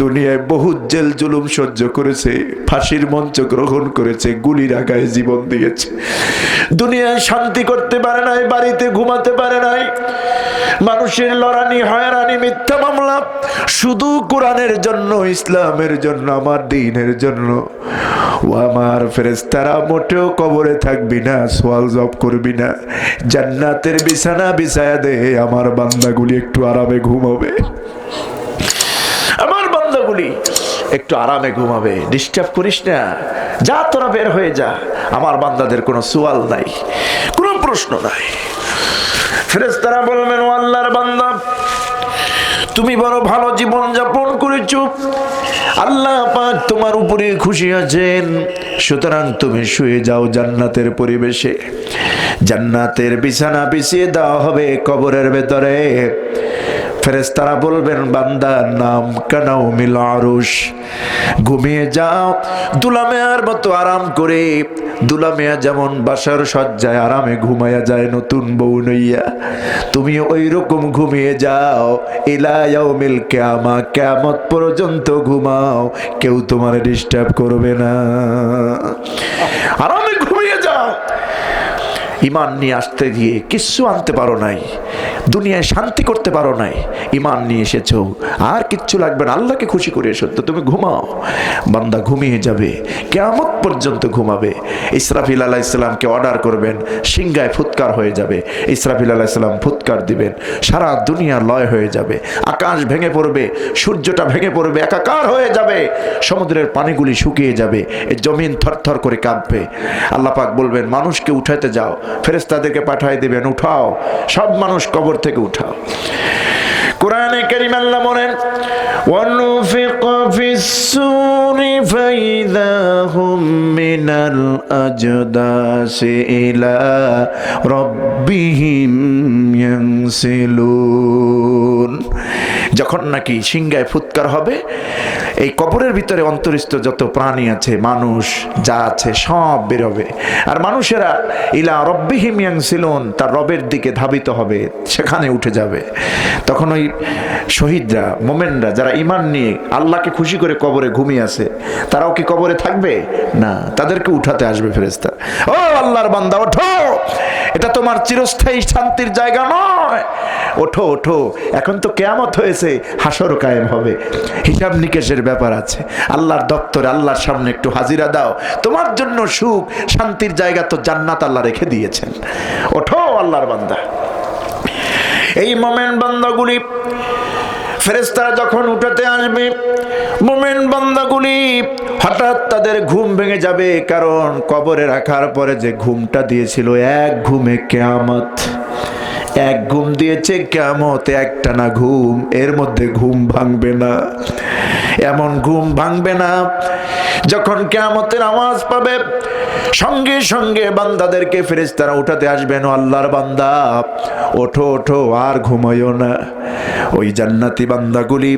দুনিয়ায় বহু জেল জুলুম সহ্য করেছে, ফাঁসির মঞ্চ গ্রহণ করেছে, গুলির আগায় জীবন দিয়েছে, দুনিয়ায় শান্তি করতে পারে নাই, বাড়িতে ঘুমাতে পারে নাই, মানুষের লড়ানি, হয়রানি, মিথ্যা মামলা, শুধু কোরআনের জন্য, ইসলামের জন্য, আমার দ্বীনের জন্য। ও আমার ফেরেশতারা, মোটেও কবরে থাকবি না, সওয়াল জব করবি না, জান্নাতের বিছানা বিছায়া দে, আমার বান্দাগুলি একটু আরামে ঘুমাবে, আমার বান্দাগুলি একটু আরামে ঘুমাবে, ডিস্টার্ব করিস না, যা তোরা বের হয়ে যা, আমার বান্দাদের কোনো সওয়াল নাই, কোনো প্রশ্ন নাই। ফেরেশতারা বলবেন, ও আল্লাহর বান্দা, তুমি বড় ভালো জীবন যাপন করেছো, আল্লাহ পাক তোমার উপরে খুশি আছেন, সুতরাং তুমি শুয়ে যাও জান্নাতের পরিবেশে। জান্নাতের বিছানা বিছিয়ে দেওয়া হবে কবরের ভেতরে। ফেরেশতারা বলবেন বান্দার নাম কানাউমিল আরশ, ঘুমিয়ে যাও দুলামেয়ার মতো আরাম করে। দুলামেয়া যেমন বাসার সজ্জায় আরামে ঘুমায়া যায় নতুন বউ নইয়া, তুমি ওই রকম ঘুমিয়ে যাও ইলা ইয়াউমিল কিয়ামা, কিয়ামত পর্যন্ত ঘুমাও, কেউ তোমার ডিস্টার্ব করবে না, আরামে ঘুমিয়ে যাও। ইমান নিয়ে আসতে গিয়ে কিচ্ছু আনতে পারো নাই, দুনিয়ায় শান্তি করতে পারো নাই, ইমান নিয়ে এসেছো, আর কিচ্ছু লাগবে না, আল্লাহকে খুশি করে এসো তো তুমি ঘুমাও। বান্দা ঘুমিয়ে যাবে, কিয়ামত পর্যন্ত ঘুমাবে। ইসরাফিল আলাইহিস সালামকে অর্ডার করবেন, সিংহায় ফুৎকার হয়ে যাবে, ইসরাফিল আলাইহিস সালাম ফুৎকার দিবেন, সারা দুনিয়া লয় হয়ে যাবে, আকাশ ভেঙে পড়বে, সূর্যটা ভেঙে পড়বে, একাকার হয়ে যাবে, সমুদ্রের পানিগুলি শুকিয়ে যাবে, এই জমিন থরথর করে কাঁপবে। আল্লাহ পাক বলবেন মানুষকে উঠাইতে যাও, ফেরেশতাদেরকে পাঠিয়ে দিবেন, উঠাও, সব মানুষ কবর থেকে উঠাও। কোরআনে কারীম আল্লাহ বলেন ওয়ানুফিক ফিস-সূরি ফাইযা হুম মিনাল আজদাসি ইলা রাব্বিহিম ইয়ানসিলুন। যখন নাকি সিংহায় ফুৎকার হবে, এই কবরের ভিতরে অন্তরিস্থ যত প্রাণী আছে, মানুষ যা আছে সব বেরোবে, আর মানুষেরা ইলা রব্বিহিম ইয়ানসিলুন, তার রবের দিকে ধাবিত হবে, সেখানে উঠে যাবে। তখন ওই শহীদরা, মোমেনরা, যারা ঈমান নিয়ে আল্লাহকে খুশি করে কবরে ঘুমিয়ে আছে, তারাও কি কবরে থাকবে না? তাদেরকে উঠাতে আসবে ফেরেশতা। ও আল্লাহর বান্দা ওঠো, এটা তোমার চিরস্থায়ী শান্তির জায়গা নয়, ওঠো ওঠো, এখন তো কিয়ামত হয়েছে, হাসর কায়েম হবে, হিসাব নিকেশের ব্যাপার আছে, আল্লাহর দপ্তরে আল্লাহর সামনে একটু হাজিরা দাও, তোমার জন্য সুখ শান্তির জায়গা তো জান্নাত আল্লাহ রেখে দিয়েছেন, ওঠো আল্লাহর বান্দা। এই মোমেন বান্দাগুলি ফেরেশতারা যখন উঠাতে আসবে, মোমেন বান্দাগুলি হঠাৎ তাদের ঘুম ভেঙে যাবে, কারণ কবরে রাখার পরে যে ঘুমটা দিয়েছিল, এক ঘুমে কিয়ামত, এক ঘুম দিয়েছে কিয়ামত, একটানা ঘুম, এর মধ্যে ঘুম ভাঙবে না, এমন ঘুম ভাঙবে না। যখন কিয়ামতের আওয়াজ পাবে, সঙ্গে সঙ্গে বান্দাদেরকে ফেরেশতারা উঠাতে আসবেন, আল্লাহর বান্দা ওঠো ওঠো, আর ঘুমায়ও না। ওই জান্নাতি বান্দাগুলি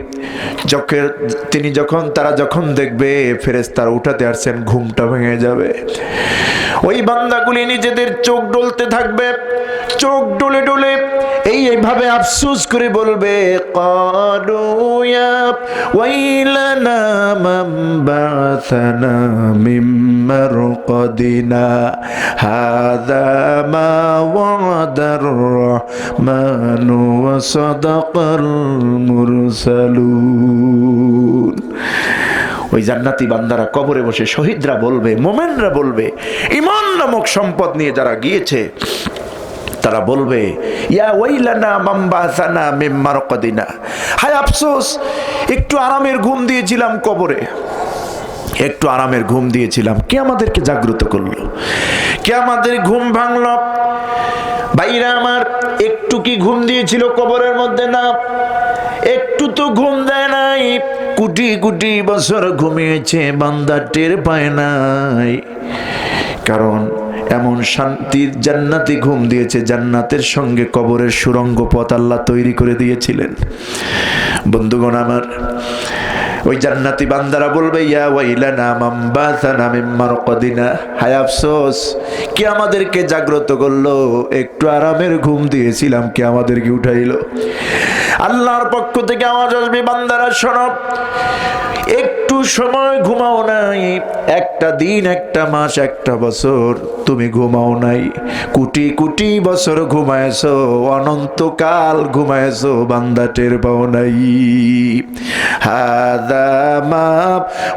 তারা যখন দেখবে ফেরেশতারা উঠাতে আসছেন, ঘুমটা ভেঙে যাবে। ওই বান্দাগুলি নিজেদের চোখ ডলতে থাকবে, চোখ ডলে ডলে এইভাবে আফসোস করে বলবে ক্বালু ইয়া ওয়াইলানা মান বা'আসানা মিন মারকাদিনা হাযা মা ওয়া'দার রাহমানু ওয়া সাদাকাল মুরসালুন। ওই জান্নাতি বান্দারা কবরে বসে শহীদরা বলবে, মোমেনরা বলবে, ঈমান নামক সম্পদ নিয়ে যারা গিয়েছে, তারা বলবে ইয়া ওয়াইলানা মান বা'আসানা মিন মারকাদিনা, হায় আফসোস, একটু আরামের ঘুম দিয়েছিলাম কবরে, একটু আরামের ঘুম দিয়েছিলাম, কে আমাদেরকে জাগ্রত করলো, কে আমাদের ঘুম ভাঙলো? ভাইরা আমার, একটু কি ঘুম দিয়েছিল কবরের মধ্যে? না, একটু তো ঘুম দেয় নাই, কোটি কোটি বছর ঘুমিয়েছে, বান্দা টের পায় নাই, কারণ এমন শান্তির জান্নাতি ঘুম দিয়েছে, জান্নাতের সঙ্গে কবরের সুরঙ্গ পথ আল্লাহ তৈরি করে দিয়েছিলেন। বন্ধুগণ আমার, ওই জান্নাতি বান্দারা বলবে ইয়া ওয়াইলানা মান বা'আসানা মিন মারকাদিনা, হায় আফসোস, কে আমাদেরকে জাগ্রত করলো, একটু আরামের ঘুম দিয়েছিলাম, কে আমাদেরকে উঠাইলো? আল্লাহর পক্ষ থেকে আওয়াজ আসবে, বান্দারা শোনো, একটু সময় ঘুমাও নাই, একটা দিন, একটা মাস, একটা বছর তুমি ঘুমাও নাই, কোটি কোটি বছর ঘুমায়ছো, অনন্তকাল ঘুমায়ছো, বান্দা টের পাও নাই। হাযা মা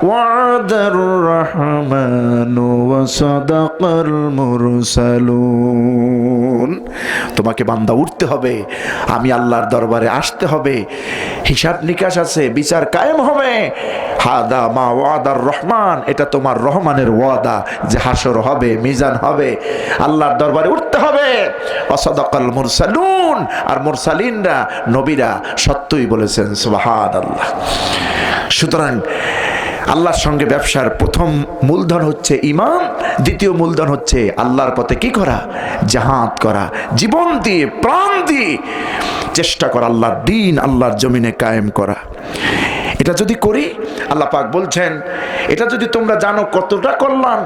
ওয়া'দার রাহমানু ওয়া সাদাকাল মুরসালুন। তোমাকে বান্দা উঠতে হবে, আমি আল্লাহর দরবারে আসতে হবে, হিসাব নিকাশ আছে, বিচার কায়েম হবে। হাদা মা ওয়াদার রহমান, এটা তোমার রহমানের ওয়াদা যে হাসর হবে, মিজান হবে, আল্লাহর দরবারে উঠতে হবে। ওয়াসাদাকাল মুরসালুন, আর মুরসালিনরা, নবীরা সত্যই বলেছেন, সুবহানাল্লাহ। সুতরাং আল্লাহর সঙ্গে ব্যবসার প্রথম মূলধন হচ্ছে ঈমান, দ্বিতীয় মূলধন হচ্ছে আল্লাহর পথে কি করা? জিহাদ করা, জীবন দিয়ে, প্রাণ দিয়ে চেষ্টা করা, আল্লাহর দ্বীন আল্লাহর জমিনে কায়েম করা। এটা যদি করি, আল্লাহ পাক বলছেন এটা যদি তোমরা জানো কতটা কল্যাণ,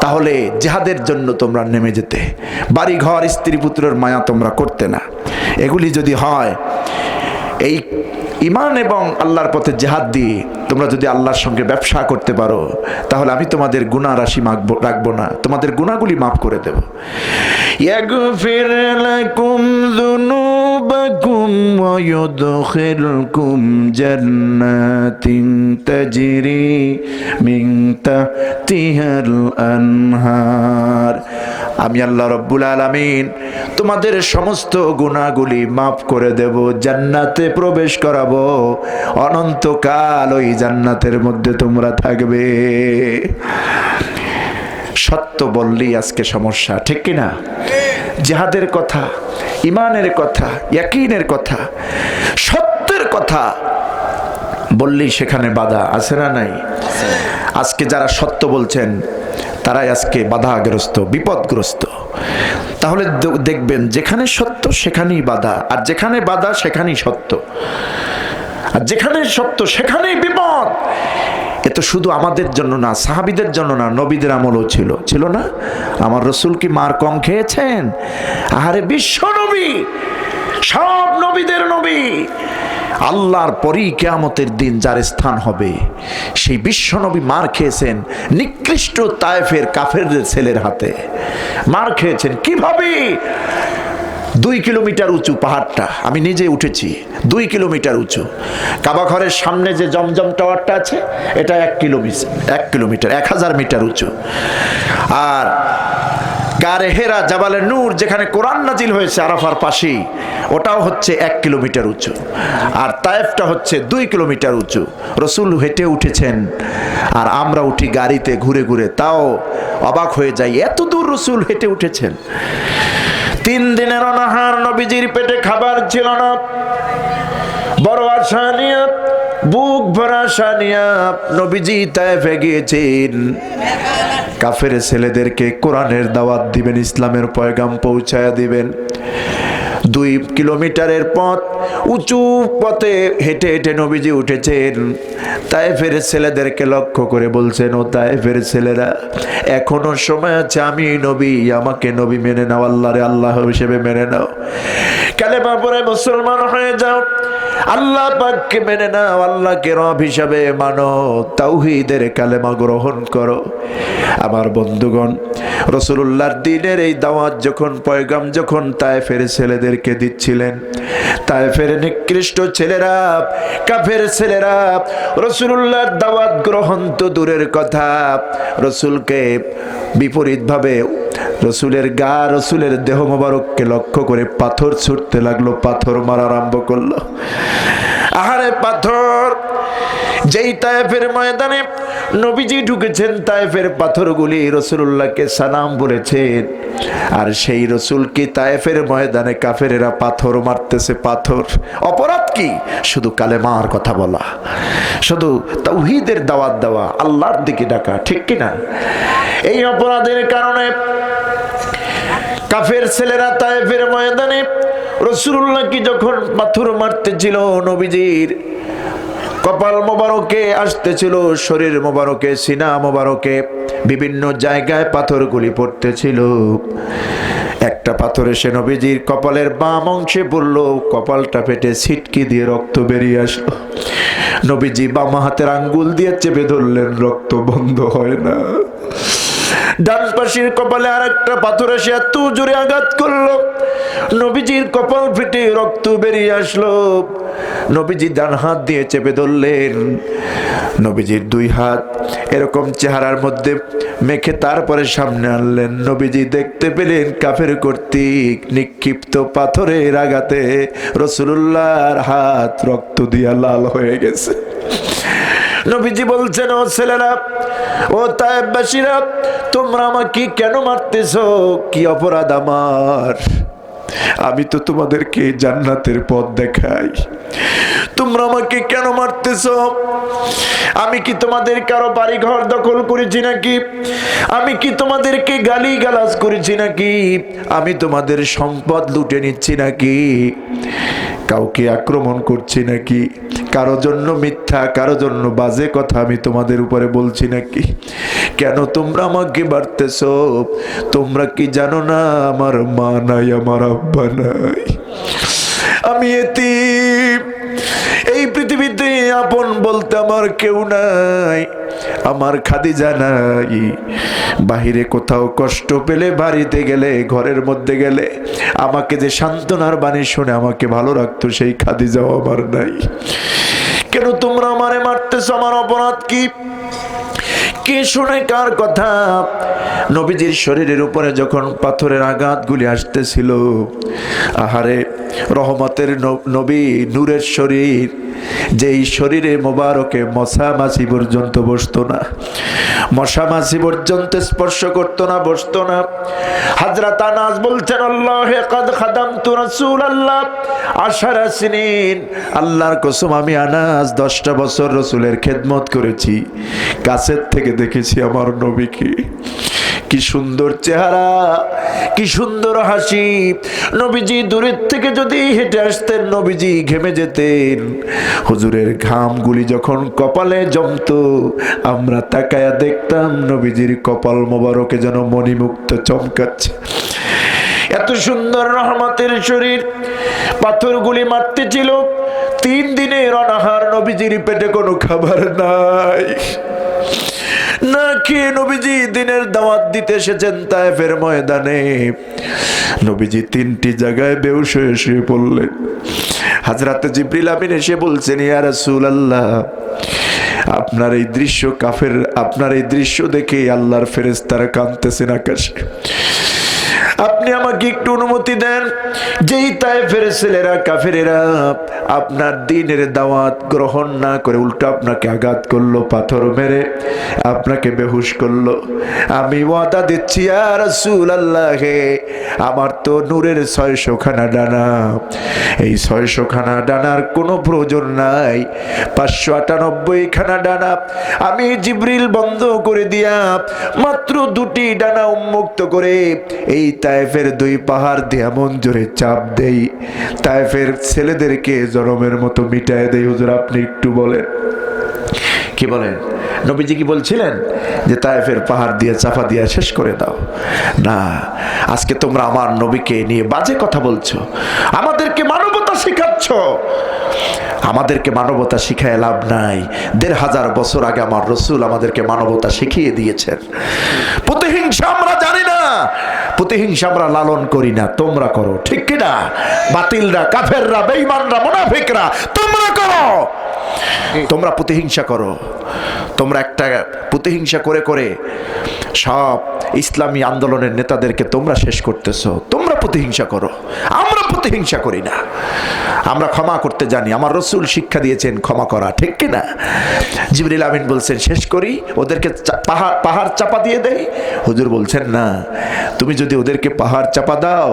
তাহলে জিহাদের জন্য তোমরা নেমে যেতে, বাড়ি ঘর স্ত্রী পুত্রের মায়া তোমরা করতে না। এগুলি যদি হয়, এই ঈমান এবং আল্লাহর পথে জিহাদ দিয়ে তোমরা যদি আল্লাহর সঙ্গে ব্যবসা করতে পারো, তাহলে আমি তোমাদের গুনাহ রাশি রাখবো না, তোমাদের গুনাহগুলি মাফ করে দেব। ইয়াগফির লাকুম যুনুবাকুম ওয়া ইউদখিলকুম জান্নাতিন তাজরি মিন তাহতিহাল আনহার। আমি আল্লাহ রাব্বুল আলামিন তোমাদের সমস্ত গুনাহগুলি মাফ করে দেব, জান্নাতে প্রবেশ করাবো, অনন্তকাল ওই জান্নাতের মধ্যে তোমরা থাকবে। সত্য বললেই আজকে সমস্যা, ঠিক কিনা? জিহাদের কথা, ঈমানের কথা, ইয়াকিনের কথা, সত্যের কথা বললেই সেখানে বাধা আছে না নাই? আজকে যারা সত্য বলছেন তারাই আজকে বাধাগ্রস্ত, বিপদগ্রস্ত। তাহলে দেখবেন যেখানে সত্য সেখানেই বাধা, আর যেখানে বাধা সেখানেই সত্য, আর যেখানে সত্য সেখানেই বিপদ। এ তো শুধু আমাদের জন্য না, সাহাবীদের জন্য না, নবীদের আমলও ছিল না? আমার রসুল কি মার কম খেয়েছেন? আরে বিশ্ব নবী, সব নবীদের নবী, আল্লাহর পরই কিয়ামতের দিন যার স্থান হবে, সেই বিশ্ব নবী মার খেয়েছেন নিকৃষ্ট তায়েফের কাফেরদের ছেলের হাতে। মার খেয়েছেন কিভাবে? 2 কিলোমিটার উঁচু পাহাড়টা, আমি নিজে উঠেছি, 2 কিলোমিটার উঁচু। কাবা ঘরের সামনে যে জমজম টাওয়ারটা আছে, এটা 1 কিলোমিটার 1000 মিটার উঁচু। আর গারে হেরা, জাবালে নূর, যেখানে কোরআন নাজিল হয়েছে আরাফার পাশেই, ওটাও হচ্ছে 1 কিলোমিটার উঁচু। আর তায়েফটা হচ্ছে 2 কিলোমিটার উঁচু। রসুল হেঁটে উঠেছেন, আর আমরা উঠি গাড়িতে ঘুরে ঘুরে, তাও অবাক হয়ে যাই এত দূর রসুল হেঁটে উঠেছেন। 3 দিনের অনাহার, নবীজির পেটে খাবার ছিল না। বড় আশা নিয়ে, বুক ভরা আশা নিয়ে নবীজি তায়েফে গিয়েছেন। কাফের ছেলেদেরকে কোরআনের দাওয়াত দিবেন, ইসলামের পয়গাম পৌঁছায়া দিবেন। 2 কিলোমিটারের পথ, উঁচু পথে হেঁটে হেঁটে নবীজি উঠেছেন। তায়েফের ছেলেদেরকে লক্ষ্য করে বলছেন, ও তায়েফের ছেলেরা, এখনো সময় আছে, আমি নবী, আমাকে নবী মেনে নাও, আল্লাহরে আল্লাহ হিসেবে মেনে নাও, কালেমা পড়ে মুসলমান হয়ে যাও, আল্লাহ পাককে মেনে নাও, আল্লাহকে রব হিসাবে মানো, তাওহীদের কালেমা গ্রহণ করো। আমার বন্ধুগণ, রাসূলুল্লাহর দ্বীনের এই দাওয়াত যখন, পয়গাম যখন তায়েফের ছেলেদেরকে দিচ্ছিলেন, তায়েফের নিকৃষ্ট ছেলেরা, কাফের ছেলেরা রাসূলুল্লাহর দাওয়াত গ্রহণ তো দূরের কথা, রাসূলকে বিপরীতভাবে, রসুলের গা, রসুলের দেহ মোবারককে লক্ষ্য করে পাথর ছুটতে লাগলো, পাথর মারা আরম্ভ করলো। আহারে পাথর! যেই তায়েফের ময়দানে নবীজি ঢুকেছেন, তায়েফের পাথরগুলি রাসূলুল্লাহকে সালাম বলেছেন, আর সেই রাসূলকে তায়েফের ময়দানে কাফেরেরা পাথর মারতেছে। পাথর, অপরাধ কি? শুধু কালেমার কথা বলা, শুধু তাওহীদের দাওয়াত দেওয়া, আল্লাহর দিকে ডাকা, ঠিক কিনা? এই অপরাধের কারণে কাফের ছেলেরা তায়েফের ময়দানে রাসূলুল্লাহকে যখন পাথর মারতেছিল, নবীজির কপাল মোবারকে আসতেছিল, শরীর মোবারকে, সিনা মোবারকে বিভিন্ন জায়গায় পাথরগুলি পড়তেছিল। একটা পাথর এসে নবীজির কপালের বাম অংশে পড়ল, কপালটা ফেটে ছিটকি দিয়ে রক্ত বেরিয়ে আসলো। নবীজি বাম হাতের আঙ্গুল দিয়ে চেপে ধরলেন, রক্ত বন্ধ হয় না। ডান পাশের কপালে আর একটা পাথর এসে এত জোরে আঘাত করলো, নবীজির কপাল ফেটে রক্ত বেরিয়ে আসলো। নবীজি ডান হাত দিয়ে চেপে ধরলেন, নবীজির 2 হাত এরকম চেহারার মধ্যে মেখে তারপরে সামনে আনলেন। নবীজি দেখতে পেলেন কাফের কর্তৃক নিক্ষিপ্ত পাথরের আঘাতে রাসূলুল্লাহর হাত রক্ত দিয়া লাল হয়ে গেছে। নবীজি বলছেন, ও ছেলেরা, ও তায়েফবাসীরা, তোমরা আমাকে কেন মারতেছো? কি অপরাধ আমার? আমি তো তোমাদেরকে জান্নাতের পথ দেখাই, তোমরা আমাকে কেন মারতেছ? আমি কি তোমাদের কারো বাড়ি ঘর দখল করেছি নাকি? আমি কি তোমাদেরকে গালি গালাজ করেছি নাকি? আমি তোমাদের সম্পদ লুটে নিচ্ছি নাকি? কাউকে আক্রমণ করছি নাকি? কারো জন্য মিথ্যা, কারো জন্য বাজে কথা আমি তোমাদের উপরে বলছি নাকি? কেন তোমরা আমাকে মারতেছ? তোমরা কি জানো না আমার মা নাই, আমার আব্বা নাই, আমি এতিম, এই পৃথিবীতে আপন বলতে আমার কেউ নাই, আমার খাদিজা নাই। বাহিরে কোথাও কষ্ট পেলে, বাড়িতে গেলে, ঘরের মধ্যে গেলে আমাকে যে সান্ত্বনার বাণী শুনে আমাকে ভালো রাখতো, সেই খাদিজাও আমার নাই। কেন তোমরা আমারে মারতেছ? আমার অপরাধ কি? কে শুনে কার কথা? নবীজির শরীরের উপরে যখন পাথরের আঘাতগুলি আসতেছিল, আহারে রহমতের নবী, নূরের শরীর, যেই শরীরে মোবারকে মশা মাছি পর্যন্ত বসতো না, মশা মাছি পর্যন্ত স্পর্শ করতো না, বসতো না। হযরত আনাস বলছেন, আল্লাহে কাদ খাদামতু রাসূলুল্লাহ 10 সিনিন, আল্লাহর কসম আমি আনাস 10টা বছর রাসূলের খেদমত করেছি, কাছের থেকে দেখেছি আমার নবীকে। কি সুন্দর চেহারা, কি সুন্দর হাসি। নবীজি দূরের থেকে যদি হেঁটে আসতেন, নবীজি ঘেমে যেতেন। হুজুরের ঘামগুলি যখন কপালে জমতো, আমরা তাকায়া দেখতাম নবীজির কপাল মোবারকে যেন মণিমুক্ত চমকাচ্ছে। এত সুন্দর রহমতের শরীর। পাথরগুলি মারতে ছিল 3 দিনের অনাহার, নবীজির পেটে কোনো খাবার নাই, না খেয়ে নবীজি দিনের দাওয়াত দিতে এসেছেন তায়েফের ময়দানে। নবীজি 3টি জায়গায় বেহুশ হয়ে শুয়ে পড়লেন। হযরত জিবরিল আমিন এসে বলছেন, ইয়া রাসূলুল্লাহ, আপনার এই দৃশ্য কাফের, আপনার এই দৃশ্য দেখে আল্লাহর ফেরেশতারা কাঁদতেছেন আকাশে। আপনি আমাকে একটু অনুমতি দেন, যেই তায়েফের ছেলেরা কাফেরেরা আপনার দ্বীনের দাওয়াত গ্রহণ না করে উল্টো আপনাকে আঘাত করলো, পাথর মেরে আপনাকে বেহুশ করলো, আমি ওয়াদা দিচ্ছি ইয়া রাসূলুল্লাহ, আমার তো নূরের 600 খানা ডানা, এই 600 খানা ডানার কোনো প্রয়োজন নাই। 598 খানা ডানা আমি জিবরিল বন্ধ করে দিয়া মাত্র 2টি ডানা উন্মুক্ত করে এই তায়েফের 2 পাহাড় দিয়ে এমন জোরে চাপ দেই, তায়েফের ছেলেদেরকে জরমের মতো মিটায় দেই। হুজুর আপনি একটু বলেন, কি বলেন? নবীজি কি বলছিলেন যে তায়েফের পাহাড় দিয়ে চাপা দিয়ে শেষ করে দাও? না, আজকে তোমরা আমার নবীকে নিয়ে বাজে কথা বলছো, আমাদেরকে মানবতা শিখাচ্ছ। আমাদেরকে মানবতা শিখায় লাভ নাই। 1500 বছর আগে আমার রাসূল আমাদেরকে মানবতা শিখিয়ে দিয়েছেন। প্রতিহিংসা আমরা জানি না, প্রতিহিংসা আমরা লালন করি না, তোমরা করো, ঠিক কিনা? বাতিলরা, কাফেররা, বেঈমানরা, মুনাফিকরা তোমরা করো, তোমরা প্রতিহিংসা করো। তোমরা একটা প্রতিহিংসা করে করে সব ইসলামী আন্দোলনের নেতাদেরকে তোমরা শেষ করতেছো। তোমরা প্রতিহিংসা করো, আমরা প্রতিহিংসা করি না, আমরা ক্ষমা করতে জানি। আমার রাসূল শিক্ষা দিয়েছেন ক্ষমা করা, ঠিক কিনা? জিবরিল আমিন বলছেন শেষ করি, ওদেরকে পাহাড় চাপা দিয়ে দেই। হুজুর বলছেন না, তুমি যদি ওদেরকে পাহাড় চাপা দাও,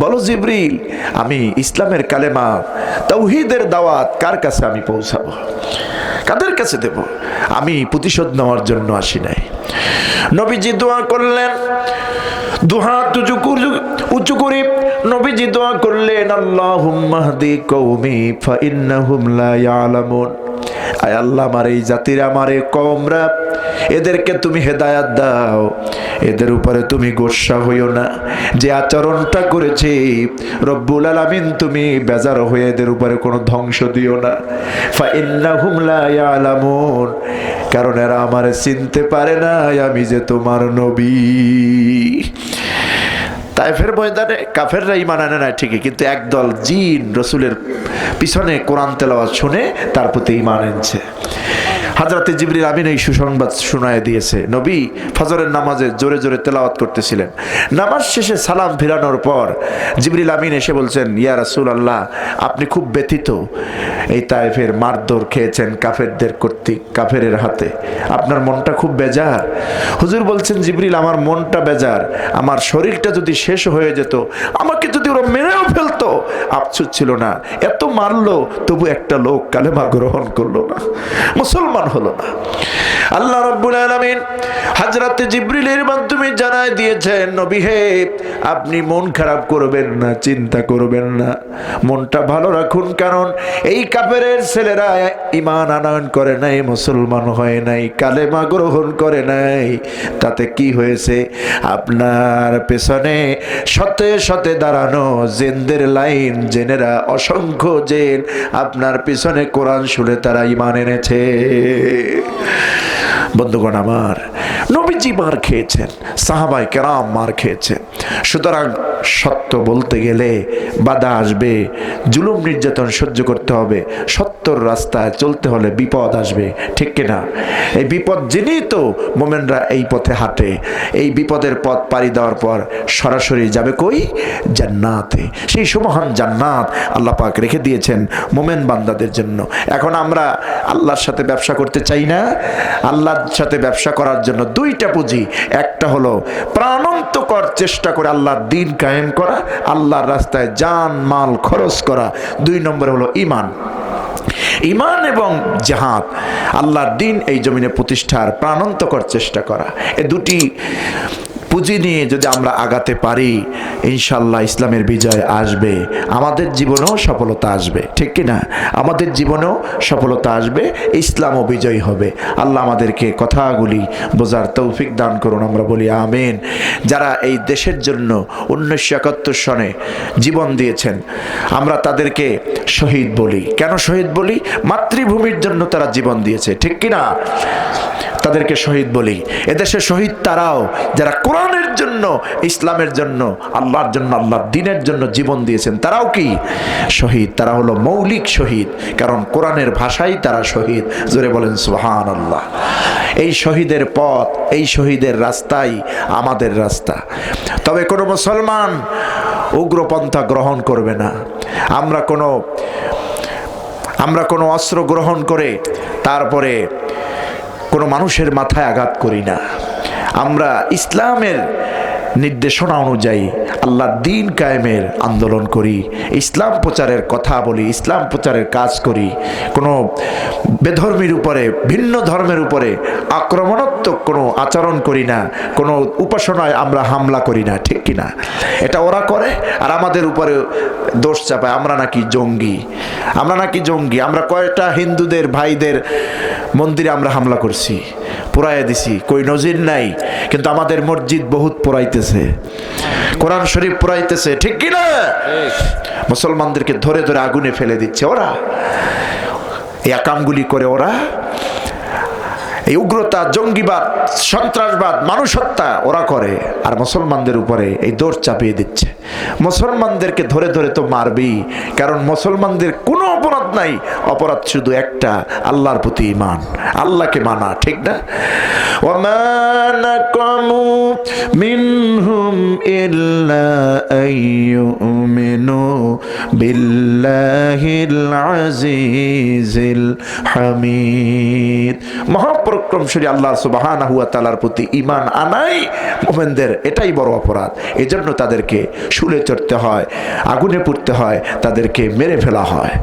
বলো জিবরিল আমি ইসলামের কালেমা তাওহীদের দাওয়াত কার কাছে আমি পৌঁছাবো, কাদের কাছে দেব? আমি প্রতিশোধ নেওয়ার জন্য আসি নাই। নবীজি দোয়া করলেন, দুহাত উঁচু করে নবীজি দোয়া করলেন, আল্লাহুম্মা হদি কওমি ফা ইন্নাহুম লা ইয়ালামুন। আয় আল্লাহ, আমার এই জাতির, আমার এই কওমরা, এদেরকে তুমি হেদায়াত দাও, এদের উপরে তুমি গোসা হইও না। যে আচরণটা করেছে রব্বুল আলামিন তুমি বেজার হয়ে এদের উপরে কোনো ধ্বংস দিও না। ফা ইন্নাহুম লা ইয়ালামুন, কারণ এরা আমারে চিনতে পারে না আমি যে তোমার নবী। তায়েফের ময়দানে কাফেররা ঈমান আনে না ঠিকই, কিন্তু একদল জিন রাসূলের পিছনে কোরআন তেলাওয়াত শুনে তার প্রতি ঈমান এনেছে। হযরত জিবরিল আমিন এই সুসংবাদ শোনায় দিয়েছে। নবী ফজরের নামাজে জোরে জোরে তেলাওয়াত করতেছিলেন। নামাজ শেষে সালাম ফিরানোর পর জিবরিল আমিন এসে বলছেন, ইয়া রাসূলুল্লাহ, আপনি খুব ব্যথিত, এই তায়েফের মারধর খেয়েছেন কাফেরদের কর্তৃক, কাফেরের হাতে, আপনার মনটা খুব বেজার। হুজুর বলছেন, জিবরিল আমার মনটা বেজার, আমার শরীরটা যদি শেষ হয়ে যেত, আমাকে যদি ওরা মেরে আফসোস ছিল না, এত মারলো তবু একটা লোক কালেমা গ্রহণ করলো না, মুসলমান হলো না। আল্লাহ রাব্বুল আলামিন হযরত জিবরিলের মাধ্যমে জানায় দিয়েছেন, নবী হে, আপনি মন খারাপ করবেন না, চিন্তা করবেন না, মনটা ভালো রাখুন, কারণ এই কাফেরের ছেলেরা ঈমান আনয়ন করে নাই, মুসলমান হয় নাই, কালেমা গ্রহণ করে নাই, তাতে কি হয়েছে? আপনার পেছনে শতে শতে দাঁড়ানো জিনদের লাইন, জেনেরা অসংখ্য জিন আপনার পিছনে কোরআন শুনে তারা ঈমান এনেছে। বন্ধুগণ আমার, নবীজি মার খেয়েছেন, সাহাবায়ে কেরাম মার খেয়েছেন। সুতরাং সত্য বলতে গেলে বাধা আসবে, জুলুম নির্যাতন সহ্য করতে হবে, সত্যর রাস্তায় চলতে হলে বিপদ আসবে, ঠিক কিনা? এই বিপদ জেনেই তো মোমেনরা এই পথে হাঁটে। এই বিপদের পথ পাড়ি দেওয়ার পর সরাসরি যাবে কই? জান্নাতে। সেই সুমহান জান্নাত আল্লাহ পাক রেখে দিয়েছেন মোমেন বান্দাদের জন্য। এখন আমরা আল্লাহর সাথে ব্যবসা করতে চাই না? আল্লাহর সাথে ব্যবসা করার জন্য দুইটা পুঁজি, একটা হলো প্রাণান্তকর চেষ্টা করে আল্লাহর দ্বীন কায়েম করা, আল্লাহর রাস্তায় জান মাল খরচ করা। 2 নম্বর হলো ঈমান। ঈমান এবং জিহাদ, আল্লাহর দ্বীন এই জমিনে প্রতিষ্ঠার প্রাণান্তকর চেষ্টা করা। এই দুটি পুঁজি নিয়ে যদি আমরা আগাতে পারি, ইনশাল্লাহ ইসলামের বিজয় আসবে, আমাদের জীবনেও সফলতা আসবে, ঠিক কিনা? আমাদের জীবনেও সফলতা আসবে, ইসলামও বিজয়ী হবে। আল্লাহ আমাদেরকে কথাগুলি বোঝার তৌফিক দান করুন, আমরা বলি আমিন। যারা এই দেশের জন্য 1971 সনে জীবন দিয়েছেন, আমরা তাদেরকে শহীদ বলি। কেন শহীদ বলি? মাতৃভূমির জন্য তারা জীবন দিয়েছে, ঠিক কিনা? তাদেরকে শহীদ বলি। এদেশে শহীদ তারাও যারা কোরআনের জন্য, ইসলামের জন্য, আল্লাহর জন্য, আল্লাহর দ্বীনের জন্য জীবন দিয়েছেন, তারাও কি শহীদ? তারা হলো মৌলিক শহীদ, কারণ কোরআনের ভাষাই তারা শহীদ। জোরে বলেন সুবহানাল্লাহ। এই শহীদের পথ, এই শহীদের রাস্তাই আমাদের রাস্তা। তবে কোনো মুসলমান উগ্রপন্থা গ্রহণ করবে না। আমরা কোনো অস্ত্র গ্রহণ করে তারপরে কোনো মানুষের মাথায় আঘাত করি না। আমরা ইসলামের নির্দেশনা অনুযায়ী আল্লাহর দ্বীন কায়েমের আন্দোলন করি, ইসলাম প্রচারের কথা বলি, ইসলাম প্রচারের কাজ করি। কোনো বেধর্মীর উপরে, ভিন্ন ধর্মের উপরে আক্রমণাত্মক কোনো আচরণ করি না, কোনো উপাসনায় আমরা হামলা করি না, ঠিক কিনা? এটা ওরা করে আর আমাদের উপরে দোষ চাপায়, আমরা নাকি জঙ্গি, আমরা নাকি জঙ্গি। আমরা কয়টা হিন্দুদের ভাইদের মন্দিরে আমরা হামলা করছি, পোড়াইয়া দিছি, কই নজির নাই, কিন্তু আমাদের মসজিদ বহুত পোড়াইতেছে, কোরআন শরীফ পোড়াইতেছে, ঠিক কিনা? মুসলমানদেরকে ধরে ধরে আগুনে ফেলে দিচ্ছে ওরা। এই আকামগুলি করে ওরা, এই উগ্রতা, জঙ্গিবাদ, সন্ত্রাসবাদ, মানুষ হত্যা ওরা করে, আর মুসলমানদের উপরে এই দোষ চাপিয়ে দিচ্ছে। মুসলমানদেরকে ধরে ধরে তো মারবেই, কারণ মুসলমানদের কোনো অপরাধ নাই, অপরাধ শুধু একটা, আল্লাহর প্রতি ঈমান, আল্লাহকে মানা, ঠিক না? ওয়ামা নাকামু মিনহুম ইল্লা আইয়ুমিনু বিল্লাহিল আজিজিল হামিদ। মহাপরাক্রমশালী আল্লাহ সুবহানাহু ওয়া তাআলার প্রতি ঈমান আনাই মুমিনদের এটাই বড় অপরাধ। এজন্য তাদেরকে শুলে চড়তে হয়, আগুনে পুড়তে হয়, তাদেরকে মেরে ফেলা হয়।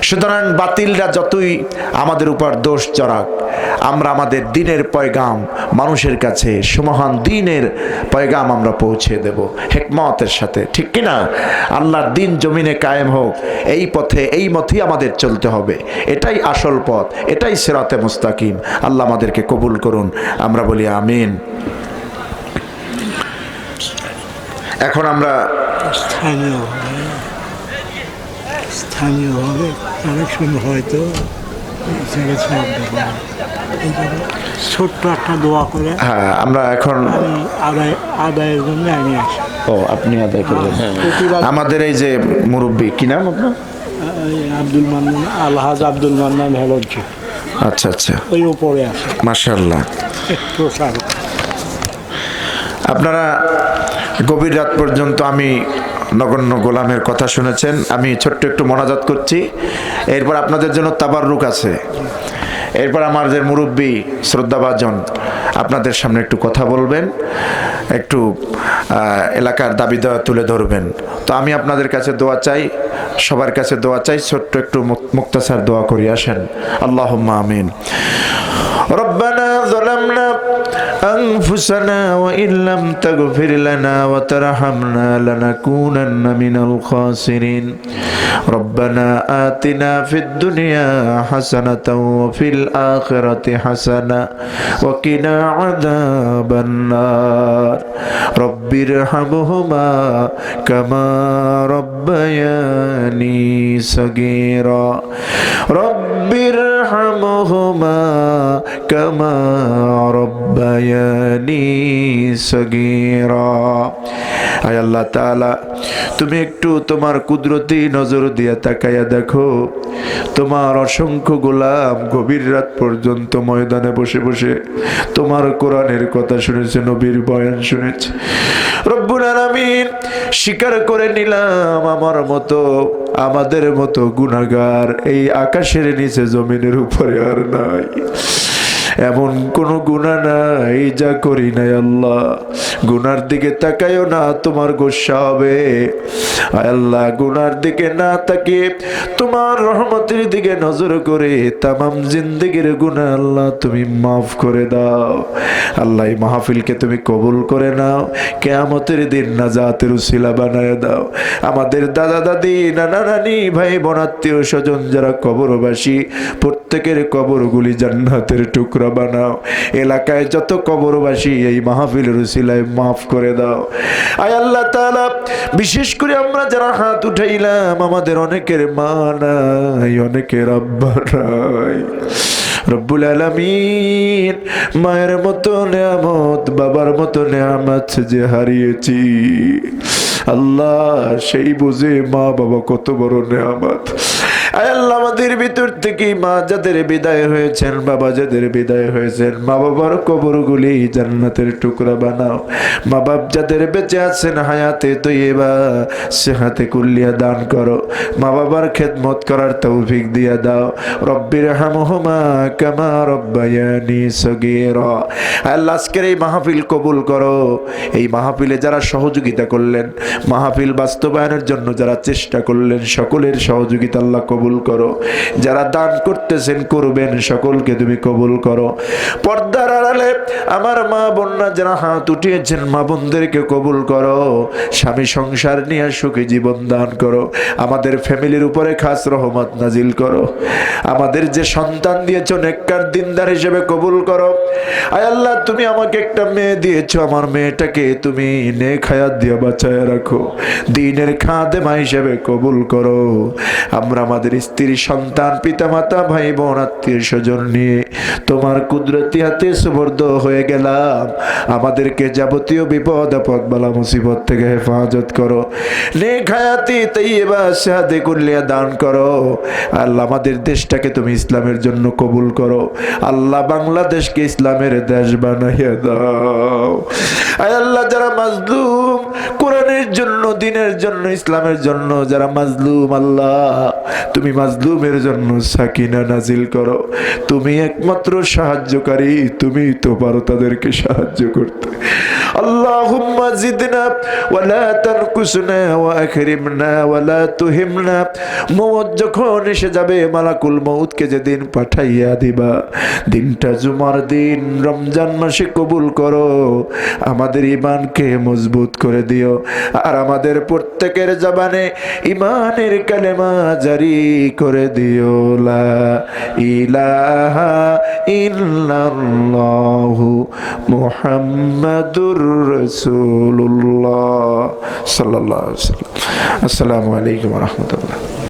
সুতরাং বাতিলরা যতই আমাদের উপর দোষ চড়াক, আমরা আমাদের দ্বীনের পয়গাম মানুষের কাছে, সুমহান দ্বীনের পয়গাম আমরা পৌঁছে দেব হিকমতের সাথে, ঠিক কিনা? আল্লাহর দ্বীন জমিনে কায়েম হোক, এই পথে, এই মতেই আমাদের চলতে হবে। এটাই আসল পথ, এটাই সিরাতে মুস্তাকিম। আল্লাহ আমাদেরকে কবুল করুন, আমরা বলি আমিন। এখন আমরা স্থানীয়ভাবে অনেক সময় হয়তো ছোট্ট একটা দোয়া করে, হ্যাঁ, আমরা এখন আদায়ের জন্য আমি আসি। ও, আপনি আদায় করবেন। আমাদের এই যে মুরব্বী, কি নাম আপনার? আব্দুল মান্নান, আলহাজ আব্দুল মান্নান হেলজি। আচ্ছা আচ্ছা, ওই উপরে আছে মাশাআল্লাহ। প্রসার। আপনারা গভীর রাত পর্যন্ত আমি নগণ্য গোলামের কথা শুনেছেন। আমি ছোট্ট একটু মোনাজাত করছি, এরপর আপনাদের জন্য তাবাররুক আছে। এরপর আমাদের মুরব্বী শ্রদ্ধাভাজন আপনাদের সামনে একটু কথা বলবেন, একটু এলাকার দাবি দেওয়া তুলে ধরবেন। তো আমি আপনাদের কাছে দোয়া চাই, সবার কাছে দোয়া চাই, ছোট্ট একটু মুক্তাসার দোয়া করি, আসেন। আল্লাহুম্মা আমিন। ربنا ظلمنا أنفسنا وإن لم تغفر لنا وترحمنا لنكونن من الخاسرين ربنا آتنا في الدنيا حسنة وفي الآخرة حسنة وقنا عذاب النار رب ارحمهما كما ربياني صغيرا رب ارحمهما كما ربياني صغيرا। আয় আল্লাহ তাআলা, তুমি একটু তোমার কুদরতি নজর দিয়ে তাকাইয়া দেখো, তোমার অসংখ্য গোলাম গভীর রাত পর্যন্ত ময়দানে বসে বসে তোমার কোরআনের কথা শুনেছে, নবীর বয়ান শুনেছে। রব্বুল আলামিন, স্বীকার করে নিলাম আমার মতো, আমাদের মতো গুনাহগার এই আকাশের নিচে জমিনের উপরে আর নাই। এমন কোন গুনাহ নাই যা করি নাই আল্লাহ। গুনার দিকে তাকাইও না, তোমার গোসা হবে। আল্লাহ, গুনার দিকে না তাকিয়ে তোমার রহমতের দিকে নজর করে তামাম জিন্দেগির গুনাহ আল্লাহ তুমি মাফ করে দাও। আল্লাহ, এই মাহফিলকে তুমি কবুল করে নাও, কিয়ামতের দিন নাজাতের উসিলা বানায় দাও। আমাদের দাদা দাদি, নানা নানি, ভাই বোন, আত্মীয় স্বজন যারা কবরবাসী, প্রত্যেকের কবরগুলি জান্নাতের টুকরা বানাও। এলাকায় যত কবরবাসী এই মাহফিলের উসিলায় মাফ করে দাও। আয় আল্লাহ তাআলা, বিশেষ করে আমরা যারা হাত উঠাইলাম, আমাদের অনেকের মা নাই, অনেকের আব্বা নাই। রব্বুল আলামিন, মায়ের মতো নেয়ামত, বাবার মতো নেয়ামত যে হারিয়েছি আল্লাহ, সেই বুঝে মা বাবা কত বড় নেয়ামত। আয় আল্লাহ, আমাদের ভিতর থেকে মা যাদের বিদায় হয়েছেন, বাবা যাদের বিদায় হয়েছেন, মা বাবার কবরগুলি জান্নাতের টুকরা বানাও। মা বাপ যাদের বেঁচে আছেন, হায়াতে তৈয়বা সেহাতে কুল্লিয়া দান করো। মা বাবার খেদমত করার তৌফিক দিয়া দাও। রব্বির হামহুমা কামা রব্বায়ানি সগীরা। আল্লাহ, আজকের এই মাহফিল কবুল করো। এই মাহফিলে যারা সহযোগিতা করলেন, মাহফিল বাস্তবায়নের জন্য যারা চেষ্টা করলেন, সকলের সহযোগিতা আল্লাহ কবুল করো। যারা দান করতেছেন, করবেন, সকলকে তুমি কবুল করো। পর্দার আড়ালে আমার মা বোনরা যারা হাত উঠিয়েছেন, মা বোনদেরকে কবুল করো। স্বামী সংসার নিয়ে সুখী জীবন দান করো। আমাদের ফ্যামিলির উপরে খাস রহমত নাজিল করো। আমাদের যে সন্তান দিয়েছ, নেককার দিনদার হিসেবে কবুল করো। আয় আল্লাহ, তুমি আমাকে একটা মেয়ে দিয়েছো, আমার মেয়েটাকে তুমি নেক হায়াত দিয়ে বাঁচায় রাখো, দ্বীনের খাদেমা হিসেবে কবুল করো। আমরা আমাদের স্ত্রী, সন্তান, পিতা মাতা, ভাই বোন, আত্মীয় স্বজন নিয়ে তোমার কুদরতি হাতে সুবর্দ হয়ে গেলাম। আমাদেরকে যাবতীয় বিপদ আপদ বালা মুসিবত থেকে হেফাজত করো। নেক হায়াতি তাইয়্যিবা শাহাদে কুল্লিয়া দান করো। আল্লাহ, আমাদের দেশটাকে তুমি ইসলামের জন্য কবুল করো। আল্লাহ, বাংলাদেশকে ইসলামের দেশ বানাইয়া দাও। আয় আল্লাহ, যারা মাজলুম, কোরআনের জন্য, দ্বীনের জন্য, ইসলামের জন্য যারা মাজলুম, আল্লাহ তুমি মাজলুমের জন্য সাকিনা নাজিল করো। তুমি একমাত্র সাহায্যকারী, তুমি তো পারো তাদেরকে সাহায্য করতে। আল্লাহুম্মা জিদনা ওয়ালা তানকুসনা ওয়া আকরিমনা ওয়ালা তুহিমনা। মওত যখন এসে যাবে, মালাকুল মউতকে যেদিন পাঠাইয়া দিবা, দিনটা জুমার দিন, রমজান মাসে কবুল করো। আমাদের ঈমানকে মজবুত করে দিও, আর আমাদের প্রত্যেকের জবানে ঈমানের কালেমা জারি করে দিও। লা ইলাহা ইল্লাল্লাহু মুহাম্মাদুর রাসূলুল্লাহ সাল্লাল্লাহু আলাইহি ওয়াসাল্লাম। আসসালামু আলাইকুম ওয়া রাহমাতুল্লাহ।